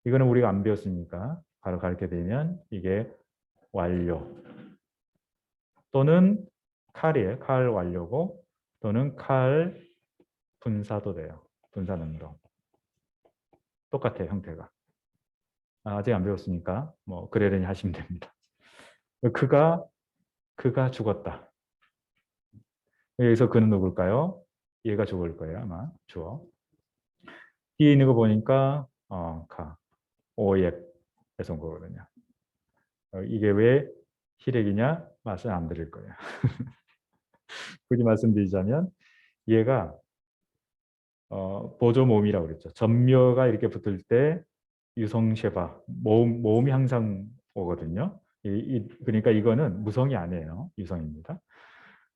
이거는 우리가 안 배웠으니까 바로 가르쳐 드리면 이게 완료 또는 칼이에요. 칼 완료고 또는 칼 분사도 돼요. 분사 능동. 똑같아요. 형태가. 아직 안 배웠으니까 뭐 그러려니 하시면 됩니다. 그가 죽었다. 여기서 그는 누굴까요? 얘가 죽을 거예요. 아마 주어. 뒤에 있는 거 보니까 오옙에서 온 거거든요. 이게 왜 희렉이냐? 말씀 안 드릴 거예요. 굳이 말씀드리자면 얘가 보조 모음이라고 그랬죠. 전묘가 이렇게 붙을 때 유성쉐바 모음이 항상 오거든요. 그러니까 이거는 무성이 아니에요. 유성입니다.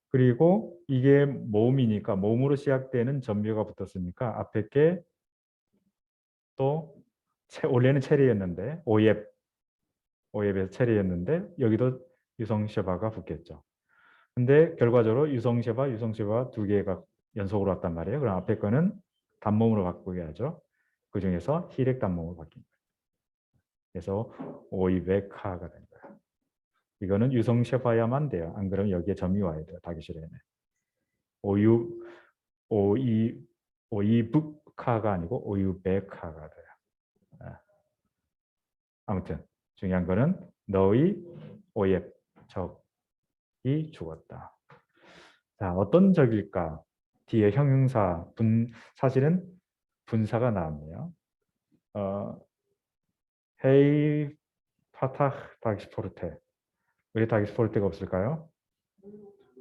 그리고 이게 모음이니까 모음으로 시작되는 전묘가 붙었으니까 앞에 게 또 원래는 체리였는데 오옙에서 체리였는데 여기도 유성쉐바가 붙겠죠. 근데 결과적으로 유성쉐바 두 개가 연속으로 왔단 말이에요. 그럼 앞에 거는 단모음으로 바꾸게 하죠. 그 중에서 히렉 단모음으로 바뀐 거예요. 그래서 오이베카가 된 거예요. 이거는 유성쉐바야만 돼요. 안 그러면 여기에 점이 와야 돼요. 다기실에는. 오이브카가 아니고 오유베카가 돼요. 아무튼 중요한 거는 너희 오옙 적이 죽었다. 자, 어떤 적일까? 뒤에 형용사 사실은 분사가 나왔네요. 헤이 파타흐 다기스포르테. 왜 다기스포르테가 없을까요?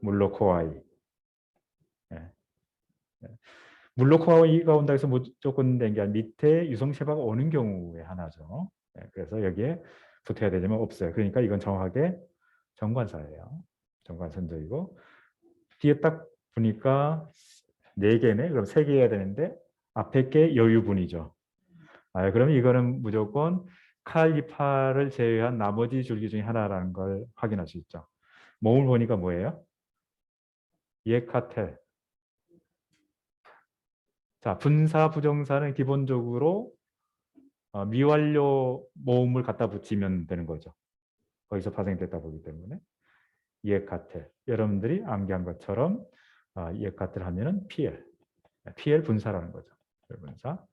물로코아이. 네. 물로코아이가 온다 해서 무조건 된 게 아니라 밑에 유성쉐바가 오는 경우에 하나죠. 네. 그래서 여기에 붙어야 되지만 없어요. 그러니까 이건 정확하게 정관사예요. 정관선적이고 뒤에 딱 보니까 4개네. 그럼 3개 해야 되는데 앞에 게 여유분이죠. 그러면 이거는 무조건 칼리파를 제외한 나머지 줄기 중에 하나라는 걸 확인할 수 있죠. 모음을 보니까 뭐예요? 예카텔. 자, 분사 부정사는 기본적으로 미완료 모음을 갖다 붙이면 되는 거죠. 거기서 파생됐다 보기 때문에 예카텔. 여러분들이 암기한 것처럼 예카텔 하면은 PL 분사라는 거죠. 분사.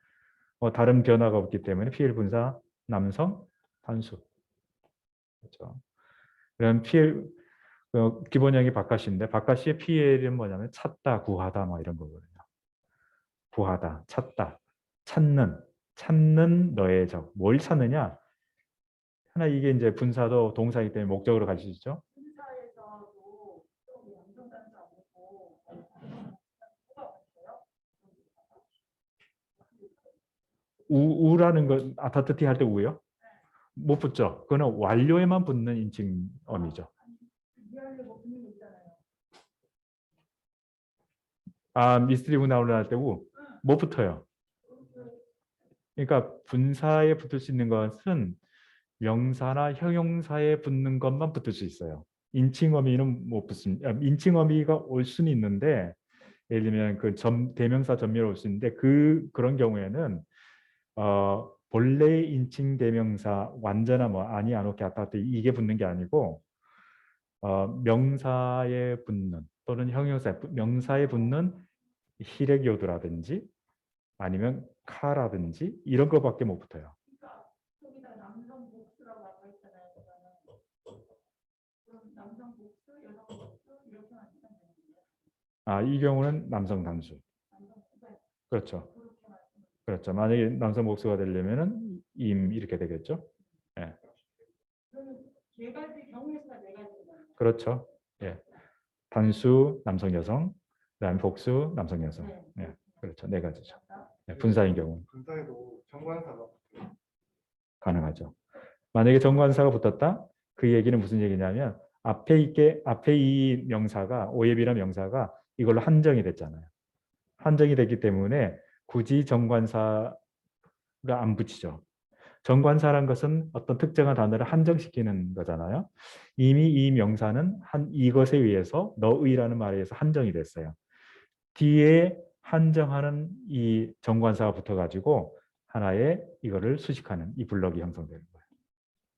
다른 변화가 없기 때문에 PL 분사 남성 단수. 그렇죠. 그럼 PL 기본형이 바깥인데 바깥의 PL은 뭐냐면 찾다, 구하다 뭐 이런 거거든요. 구하다, 찾다, 찾는 너의 적. 뭘 찾느냐? 하나 이게 이제 분사도 동사이기 때문에 목적으로 갈 수 있죠. 분사에서도 좀 연동단수 아니고 뭐가 있어요? 우라는 건 아타트티 할 때 우요? 못 붙죠. 그거는 완료에만 붙는 인칭어미죠. 미완료 뭐 붙는 게 미스터리 분사로 할 때고 못 붙어요. 그러니까 분사에 붙을 수 있는 것은 명사나 형용사에 붙는 것만 붙을 수 있어요. 인칭어미는 못 붙습니다. 인칭어미가 올 수는 있는데 예를 들면 그 대명사 전미로 올 수 있는데 그런 경우에는 본래의 인칭 대명사 완전한 뭐 아니 안 오케 아파트 이게 붙는 게 아니고 명사에 붙는 또는 명사에 붙는 히레기오드라든지 아니면 카라든지 이런 거밖에 못 붙어요. 그러니까 여기다 남성 복수라고 아까 했잖아요. 그럼 남성 복수, 여성 복수 이렇게만 하면 되는 거예요. 이 경우는 남성 단수. 남성 복수 그렇죠. 그렇게 말씀을 그렇죠. 만약에 남성 복수가 되려면은 임 이렇게 되겠죠. 예. 그러면 네 가지 경우의 수가 네 가지인 거예요. 그렇죠. 예. 단수 남성 여성, 그다음에 복수 남성 여성. 예. 그렇죠. 네 가지죠. 예. 분사인 경우 분사에도 정관사가 가능하죠. 만약에 정관사가 붙었다, 그 얘기는 무슨 얘기냐면 앞에 이 명사가 오예비라는 명사가 이걸로 한정이 됐잖아요. 한정이 됐기 때문에 굳이 정관사가 안 붙이죠. 정관사란 것은 어떤 특정한 단어를 한정시키는 거잖아요. 이미 이 명사는 이것에 의해서 너의라는 말에 의해서 한정이 됐어요. 뒤에 한정하는 이 정관사가 붙어가지고 하나의 이거를 수식하는 이 블럭이 형성되는 거예요.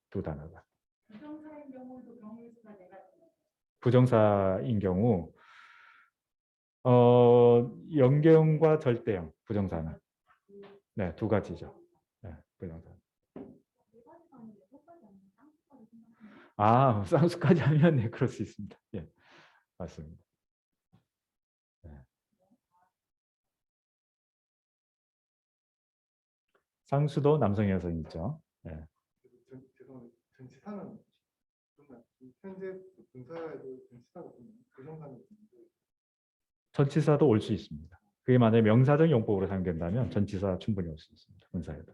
두 단어가. 부정사인 경우도 경우의 수가 네 가지. 부정사인 경우 연계형과 절대형 부정사는 네, 두 가지죠. 네, 부정사. 네 가지가 아니고 여섯 가지 아니면 쌍수까지 생각하면 쌍수까지 하면 네, 그럴 수 있습니다. 예, 맞습니다. 네. 쌍수도 남성 여성 있죠. 네. 죄송합니다. 전치사는 정말 현재 분사에도 전치사가 부정사는 있는데 전치사도 올 수 있습니다. 그게 만약에 명사적 용법으로 사용된다면 전치사 충분히 올 수 있습니다. 분사에도.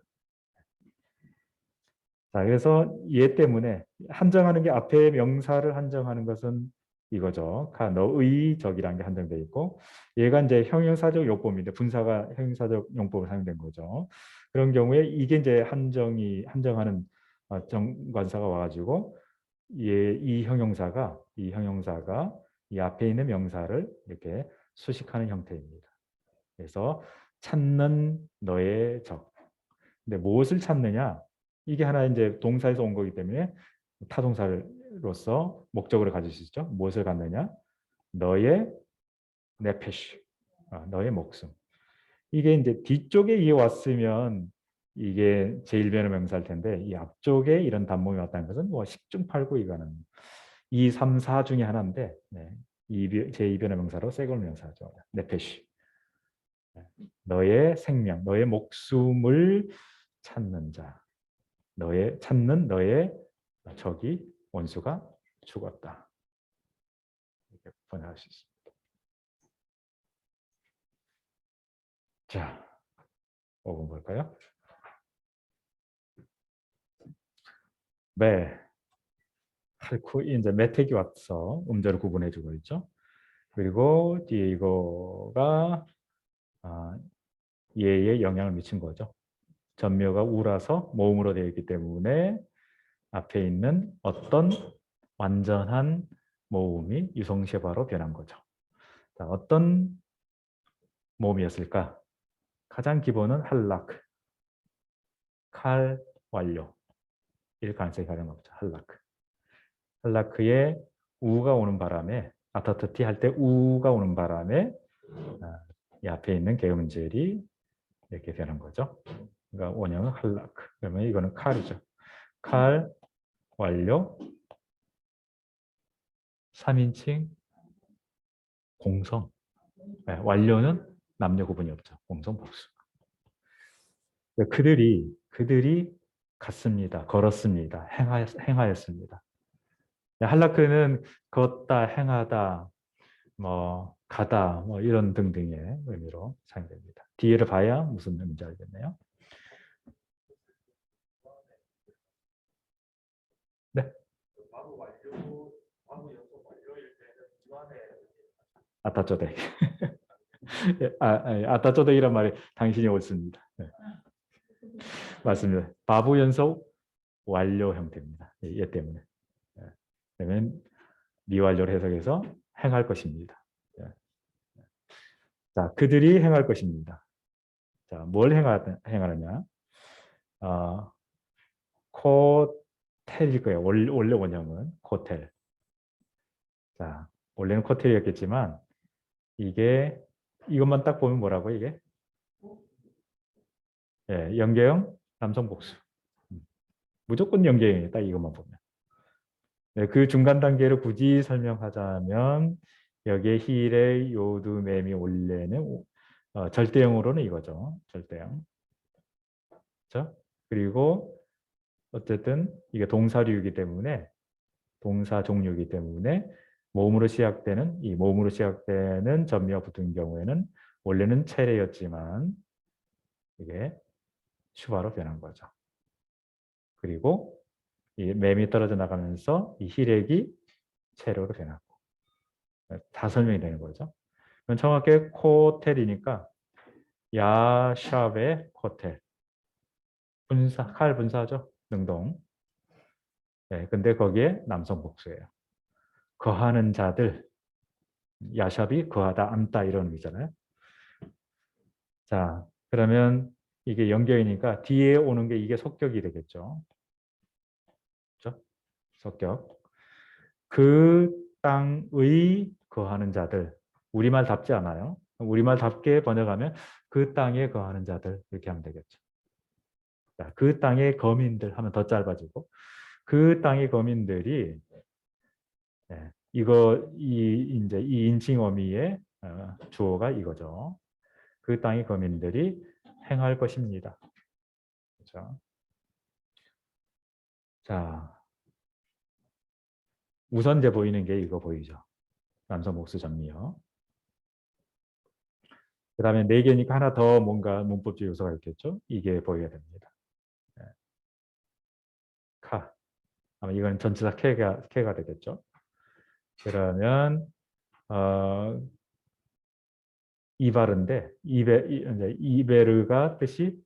자, 그래서 얘 때문에 한정하는 게 앞에 명사를 한정하는 것은 이거죠. 너의 적이라는 게 한정되어 있고 얘가 이제 형용사적 용법인데 분사가 형용사적 용법으로 사용된 거죠. 그런 경우에 이게 이제 한정하는 정관사가 와가지고 이 형용사가 이 앞에 있는 명사를 이렇게 수식하는 형태입니다. 그래서 찾는 너의 적. 근데 무엇을 찾느냐? 이게 하나 이제 동사에서 온 거기 때문에 타동사로서 목적으로 가질 수 있죠. 무엇을 갖느냐? 너의 네페쉬, 너의 목숨. 이게 이제 뒤쪽에 이어 왔으면 이게 제1변의 명사일 텐데 이 앞쪽에 이런 단모이 왔다는 것은 뭐 10중 8구 이거는 2, 3, 4 중에 하나인데 네. 제2변의 명사로 세골 명사죠. 네페쉬. 너의 생명, 너의 목숨을 찾는 자. 찾는 너의 적이 원수가 죽었다. 이렇게 번역할 수 있습니다. 자, 5번 볼까요? 매 할쿠 이제 매택이 와서 음절을 구분해주고 있죠. 그리고 뒤에 이거가 얘에 영향을 미친 거죠. 전묘가 우라서 모음으로 되어 있기 때문에 앞에 있는 어떤 완전한 모음이 유성시바로 변한 거죠. 자, 어떤 모음이었을까? 가장 기본은 할라크, 칼 완료. 일 가능성이 가장 높죠. 할라크. 할라크에 우가 오는 바람에 아타트티 할 때 우가 오는 바람에 이 앞에 있는 개음절이 이렇게 되는 거죠. 그러니까 원형은 할라크. 그러면 이거는 칼이죠. 칼 완료 3인칭 공성. 네, 완료는 남녀 구분이 없죠. 공성 복수. 그들이 갔습니다. 걸었습니다. 행하였습니다. 할라크는 걷다, 행하다, 뭐 가다, 뭐 이런 등등의 의미로 사용됩니다. 뒤에를 봐야 무슨 의미인지 알겠네요. 네. 바로 연속 완료일 때는 무한의 아타쪼데. 아따쩌덕이란 말이 당신이 옳습니다. 네. 맞습니다. 바부 연속 완료 형태입니다. 얘 때문에. 그러면 미완료를 해석해서 행할 것입니다. 자, 그들이 행할 것입니다. 자, 뭘 행하느냐? 코텔일 거예요. 원래 원형은 코텔. 자, 원래는 코텔이었겠지만 이게 이것만 딱 보면 뭐라고 이게? 예, 연계형 남성 복수. 무조건 연계형이에요. 딱 이것만 보면. 네, 그 중간 단계를 굳이 설명하자면 여기에 힐의 요두 매미 올레는 절대형으로는 이거죠. 절대형. 그렇죠? 그리고 어쨌든 이게 동사류이기 때문에 동사 종류이기 때문에 모음으로 시작되는 이 모음으로 시작되는 전미가 붙은 경우에는 원래는 체례였지만 이게 추바로 변한 거죠. 그리고 이 맴이 떨어져 나가면서 이 힐액이 체로로 변하고 다 설명이 되는 거죠. 그럼 정확하게 코텔이니까 야샵의 코텔 분사 칼 분사죠. 능동. 네, 근데 거기에 남성 복수예요. 거하는 자들 야샵이 거하다 앉다 이런 의미잖아요. 자, 그러면 이게 연결이니까 뒤에 오는 게 이게 속격이 되겠죠. 그렇죠? 속격. 그 땅의 거하는 자들. 우리말답지 않아요. 우리말답게 번역하면 그 땅에 거하는 자들 이렇게 하면 되겠죠. 자, 그 땅의 거민들 하면 더 짧아지고 그 땅의 거민들이 이제 이 인칭 어미의 주어가 이거죠. 그 땅의 거민들이 행할 것입니다. 그렇죠? 자, 우선 이제 보이는 게 이거 보이죠. 남성 복수 전미어. 그 다음에 4개니까 하나 더 뭔가 문법적 요소가 있겠죠. 이게 보여야 됩니다. 카. 아마 이건 전치사 캐가 되겠죠. 그러면 이바르인데 이제 이베르가 뜻이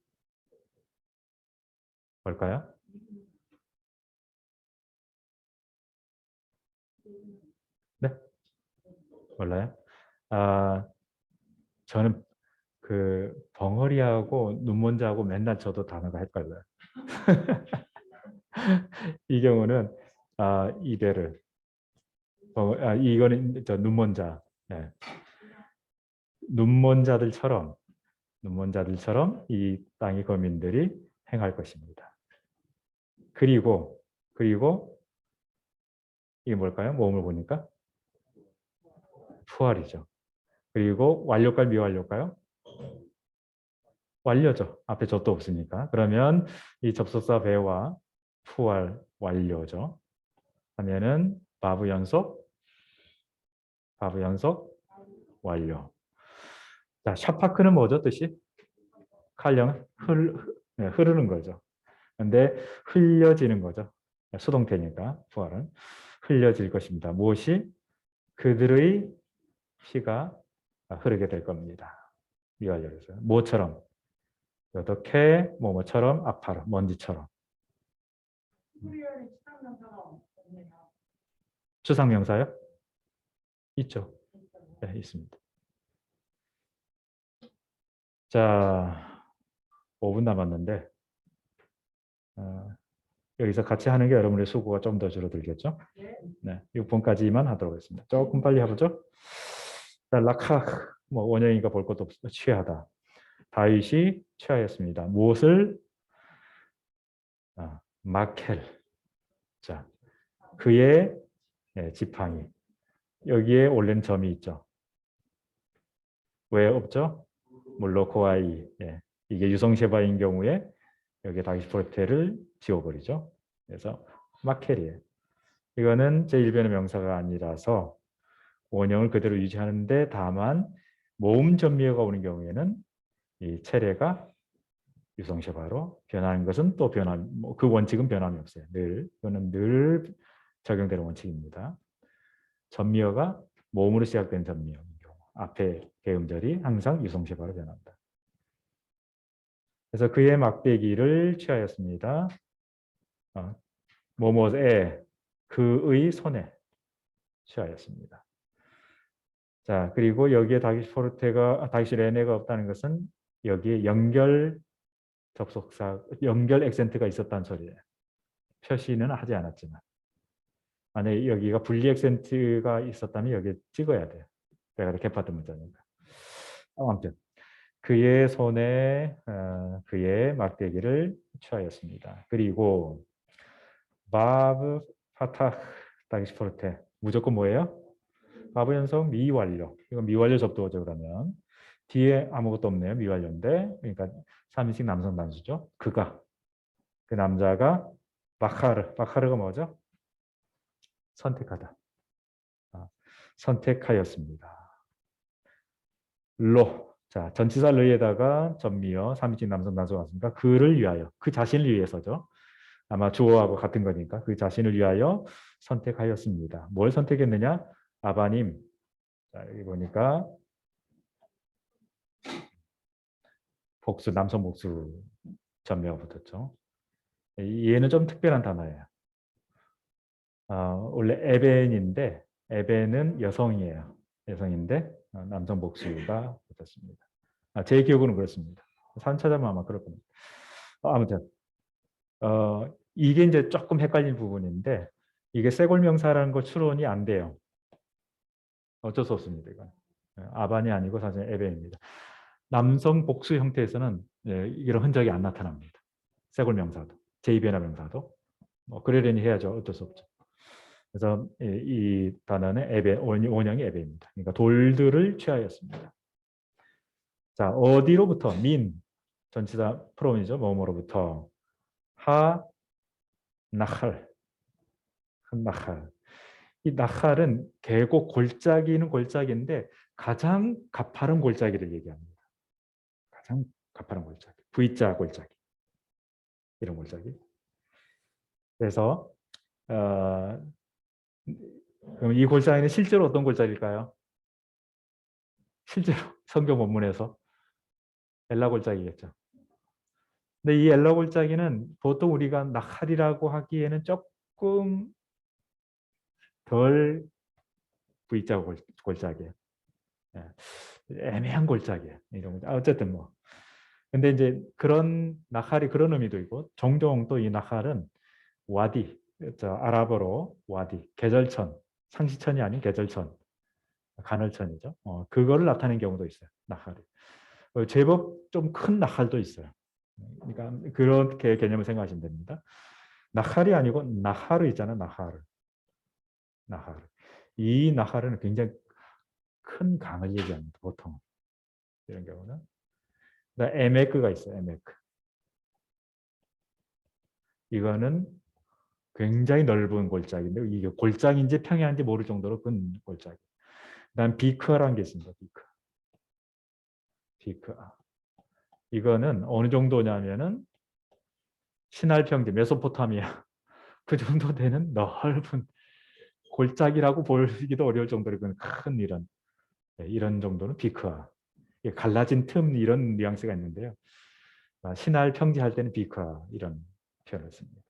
뭘까요? 네? 몰라요? 저는 그 벙어리하고 눈먼지하고 맨날 저도 단어가 헷갈려요. 이 경우는 이베르 이거는 저 눈먼자. 네. 눈먼자들처럼 이 땅의 거민들이 행할 것입니다. 그리고 이게 뭘까요? 모음을 보니까 푸알이죠. 그리고 완료일까요? 미완료일까요? 완료죠. 앞에 젖도 없으니까. 그러면 이 접속사 배와 푸알 완료죠. 하면은 바브 연속 완료. 자, 샤파크는 뭐죠? 뜻이? 칼령 흐르는 거죠. 근데 흘려지는 거죠. 수동태니까 푸알은 흘려질 것입니다. 무엇이? 그들의 피가 흐르게 될 겁니다. 미완료에서 뭐처럼? 어떻게 뭐처럼 아파라 먼지처럼. 히브리어의 추상명사가 없네요. 추상명사요? 있죠. 네, 있습니다. 자, 5분 남았는데 여기서 같이 하는 게 여러분의 수고가 좀 더 줄어들겠죠? 네, 6분까지만 하도록 하겠습니다. 조금 빨리 해보죠. 자, 라카, 뭐 원형이니까 볼 것도 없어. 취하다. 다윗이 취하였습니다. 무엇을? 마켈. 자, 그의 지팡이. 여기에 올린 점이 있죠. 왜 없죠? 물로코아이. 이게 유성셰바인 경우에 여기 다윗 포르테를 지워버리죠. 그래서 마켈이에요. 이거는 제1변의 명사가 아니라서 원형을 그대로 유지하는데 다만 모음 전미어가 오는 경우에는 이 체례가 유성셰바로 변하는 것은 또 그 원칙은 변함이 없어요. 이거는 늘 적용되는 원칙입니다. 전미어가 모음으로 시작된 전미어인 경우 앞에 개음절이 항상 유성시바로 변한다. 그래서 그의 막대기를 취하였습니다. 뭐뭐에 그의 손에 취하였습니다. 자, 그리고 여기에 다기시 레네가 없다는 것은 여기에 연결 접속사, 연결 액센트가 있었다는 소리예요. 표시는 하지 않았지만. 만약에 여기가 분리 액센트가 있었다면 여기에 찍어야 돼요. 내가 개파트 문자니까. 아무튼 그의 손에 그의 막대기를 취하였습니다. 그리고 바브 파타 다기시포르테 무조건 뭐예요? 바브 연속 미완료. 이건 미완료 접두어죠. 그러면 뒤에 아무것도 없네요. 미완료인데 그러니까 3인칭 남성 단수죠. 그가 그 남자가 바카르가 뭐죠? 선택하다. 선택하였습니다. 로. 자, 전치사 르에다가 전미어 3인칭 남성 단수가 왔습니까? 그를 위하여. 그 자신을 위해서죠. 아마 주어하고 같은 거니까 그 자신을 위하여 선택하였습니다. 뭘 선택했느냐? 아바님. 자, 여기 보니까 복수, 남성 복수 전미어가 붙었죠. 얘는 좀 특별한 단어예요. 원래 에벤인데 에벤은 여성이에요. 여성인데 남성 복수가 붙었습니다. 제 기억으로는 그렇습니다. 산 찾아보면 아마 그럴 겁니다. 아무튼 이게 이제 조금 헷갈린 부분인데 이게 쇄골명사라는 거 추론이 안 돼요. 어쩔 수 없습니다. 이건. 아반이 아니고 사실 에벤입니다. 남성 복수 형태에서는 이런 흔적이 안 나타납니다. 쇄골명사도 제2변화 명사도 그러려니 해야죠. 어쩔 수 없죠. 그래서 이 단어는 에벤, 원형이 에벤입니다. 그러니까 돌들을 취하였습니다. 자, 어디로부터? 민, 전치사 프롬이죠. 뭐뭐로부터. 나칼. 나칼. 이 나칼은 계곡 골짜기는 골짜기인데 가장 가파른 골짜기를 얘기합니다. 가장 가파른 골짜기. V자 골짜기. 이런 골짜기. 그래서 그럼 이 골짜기는 실제로 어떤 골짜기일까요? 실제로 성경 본문에서 엘라 골짜기겠죠. 근데 이 엘라 골짜기는 보통 우리가 나칼이라고 하기에는 조금 덜 V자 골짜기예요. 애매한 골짜기예요. 이런 거. 어쨌든 뭐. 근데 이제 그런 나칼이 그런 의미도 있고 종종 또 이 나칼은 와디, 아랍어로 와디, 계절천, 상시천이 아닌 계절천, 간헐천이죠. 그거를 나타내는 경우도 있어요. 나칼이. 제법 좀 큰 나칼도 있어요. 그러니까 그렇게 개념을 생각하시면 됩니다. 나칼이 아니고 나하르 있잖아요. 나하르. 이 나하르는 굉장히 큰 강을 얘기합니다. 보통 이런 경우는. 에메크가 있어요. 에메크. 이거는 굉장히 넓은 골짜기인데 이게 골짜기인지 평야인지 모를 정도로 큰 골짜기. 그다음 비크라는 게 있습니다. 비크. 이거는 어느 정도냐면은 신할 평지, 메소포타미아 그 정도 되는 넓은 골짜기라고 보기도 어려울 정도로 큰 이런 정도는 비크아. 갈라진 틈 이런 뉘앙스가 있는데요. 신할 평지 할 때는 비크아 이런 표현을 씁니다.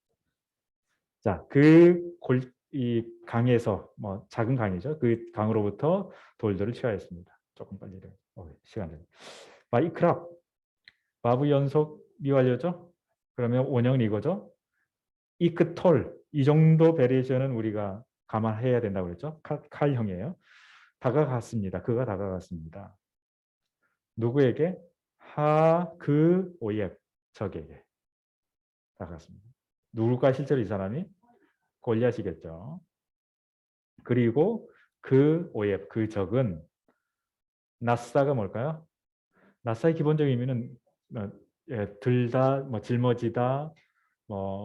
자, 이 강에서 작은 강이죠. 그 강으로부터 돌들을 취하였습니다. 조금 빨리 시간 좀. 이크랍 바브 연속 미완료죠. 그러면 원형은 이거죠. 이크톨 이 정도 베리에이션은 우리가 감안해야 된다고 그랬죠. 칼형이에요. 다가갔습니다. 그가 다가갔습니다. 누구에게? 그 오옙 적에게 다가갔습니다. 누굴까 실제로 이 사람이? 골리앗이겠죠. 그리고 그 오옙 그 적은 나사가 뭘까요? 나사의 기본적인 의미는 들다, 짊어지다,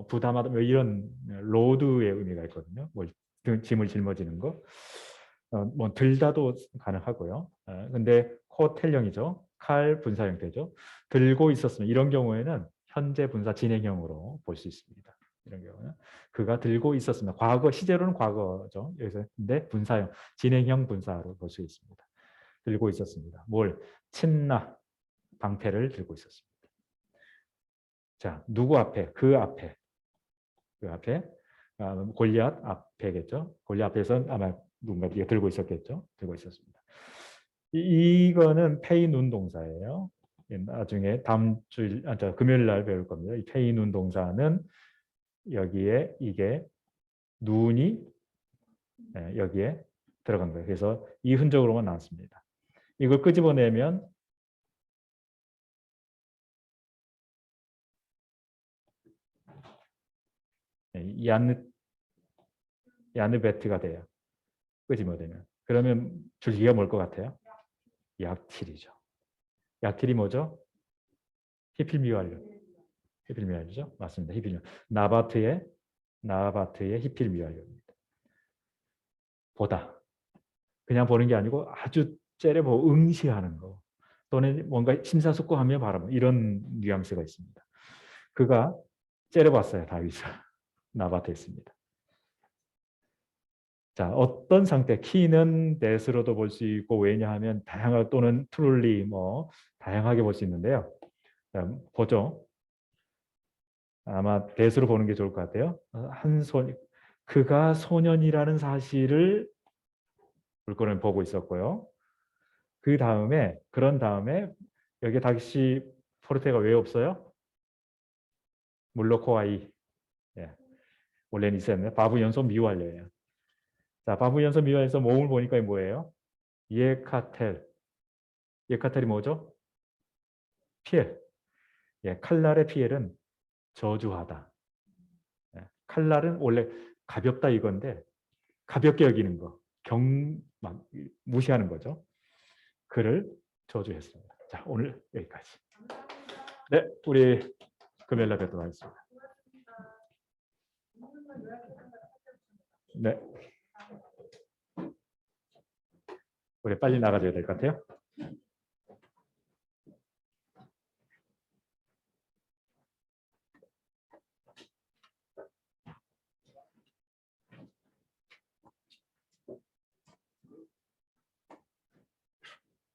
부담하다 이런 로드의 의미가 있거든요. 짐을 짊어지는 거. 들다도 가능하고요. 근데 코텔형이죠. 칼 분사 형태죠. 들고 있었으면 이런 경우에는 현재 분사 진행형으로 볼 수 있습니다. 이런 경우는 그가 들고 있었으면 과거 시제로는 과거죠. 여기서 근데 분사형 진행형 분사로 볼 수 있습니다. 들고 있었습니다. 뭘? 친나 방패를 들고 있었습니다. 자, 누구 앞에? 그 앞에. 골리앗 앞에겠죠. 골리앗 앞에서 아마 누군가 들고 있었겠죠. 들고 있었습니다. 이거는 페이 눈 동사예요. 나중에 다음 주일, 금요일 날 배울 겁니다. 이 페이 눈 동사는 여기에 이게 눈이 여기에 들어간 거예요. 그래서 이 흔적으로만 나왔습니다. 이걸 끄집어내면 야느베트가 돼요. 끄집어내면. 그러면 줄기가 뭘 것 같아요? 약틸이죠. 약틸이 뭐죠? 히필미왈류. 히필미왈류죠? 맞습니다. 히필미왈. 나바트의 히필미왈류입니다. 보다. 그냥 보는 게 아니고 아주 째려보고 응시하는 거. 또는 뭔가 심사숙고하며 바라보는 이런 뉘앙스가 있습니다. 그가 째려봤어요. 다윗을. 나바트에 있습니다. 자, 어떤 상태, 키는 that으로도 볼 수 있고, 왜냐하면 다양하게 또는 truly 다양하게 볼 수 있는데요. 자, 보죠. 아마 that으로 보는 게 좋을 것 같아요. 그가 소년이라는 사실을 물건을 보고 있었고요. 그런 다음에 여기 다시 포르테가 왜 없어요? 물로코아이. 원래는 있었는데 바브 연속 미완료예요. 자, 바브 연속 미완에서 모음을 보니까 뭐예요? 예카텔. 예카텔이 뭐죠? 피엘. 칼날의 피엘은 저주하다. 칼날은 원래 가볍다 이건데 가볍게 여기는 거, 막 무시하는 거죠. 그를 저주했습니다. 자, 오늘 여기까지. 네, 우리 금요일 날 뵙도록 하겠습니다. 네. 우리 빨리 나가줘야 될 것 같아요.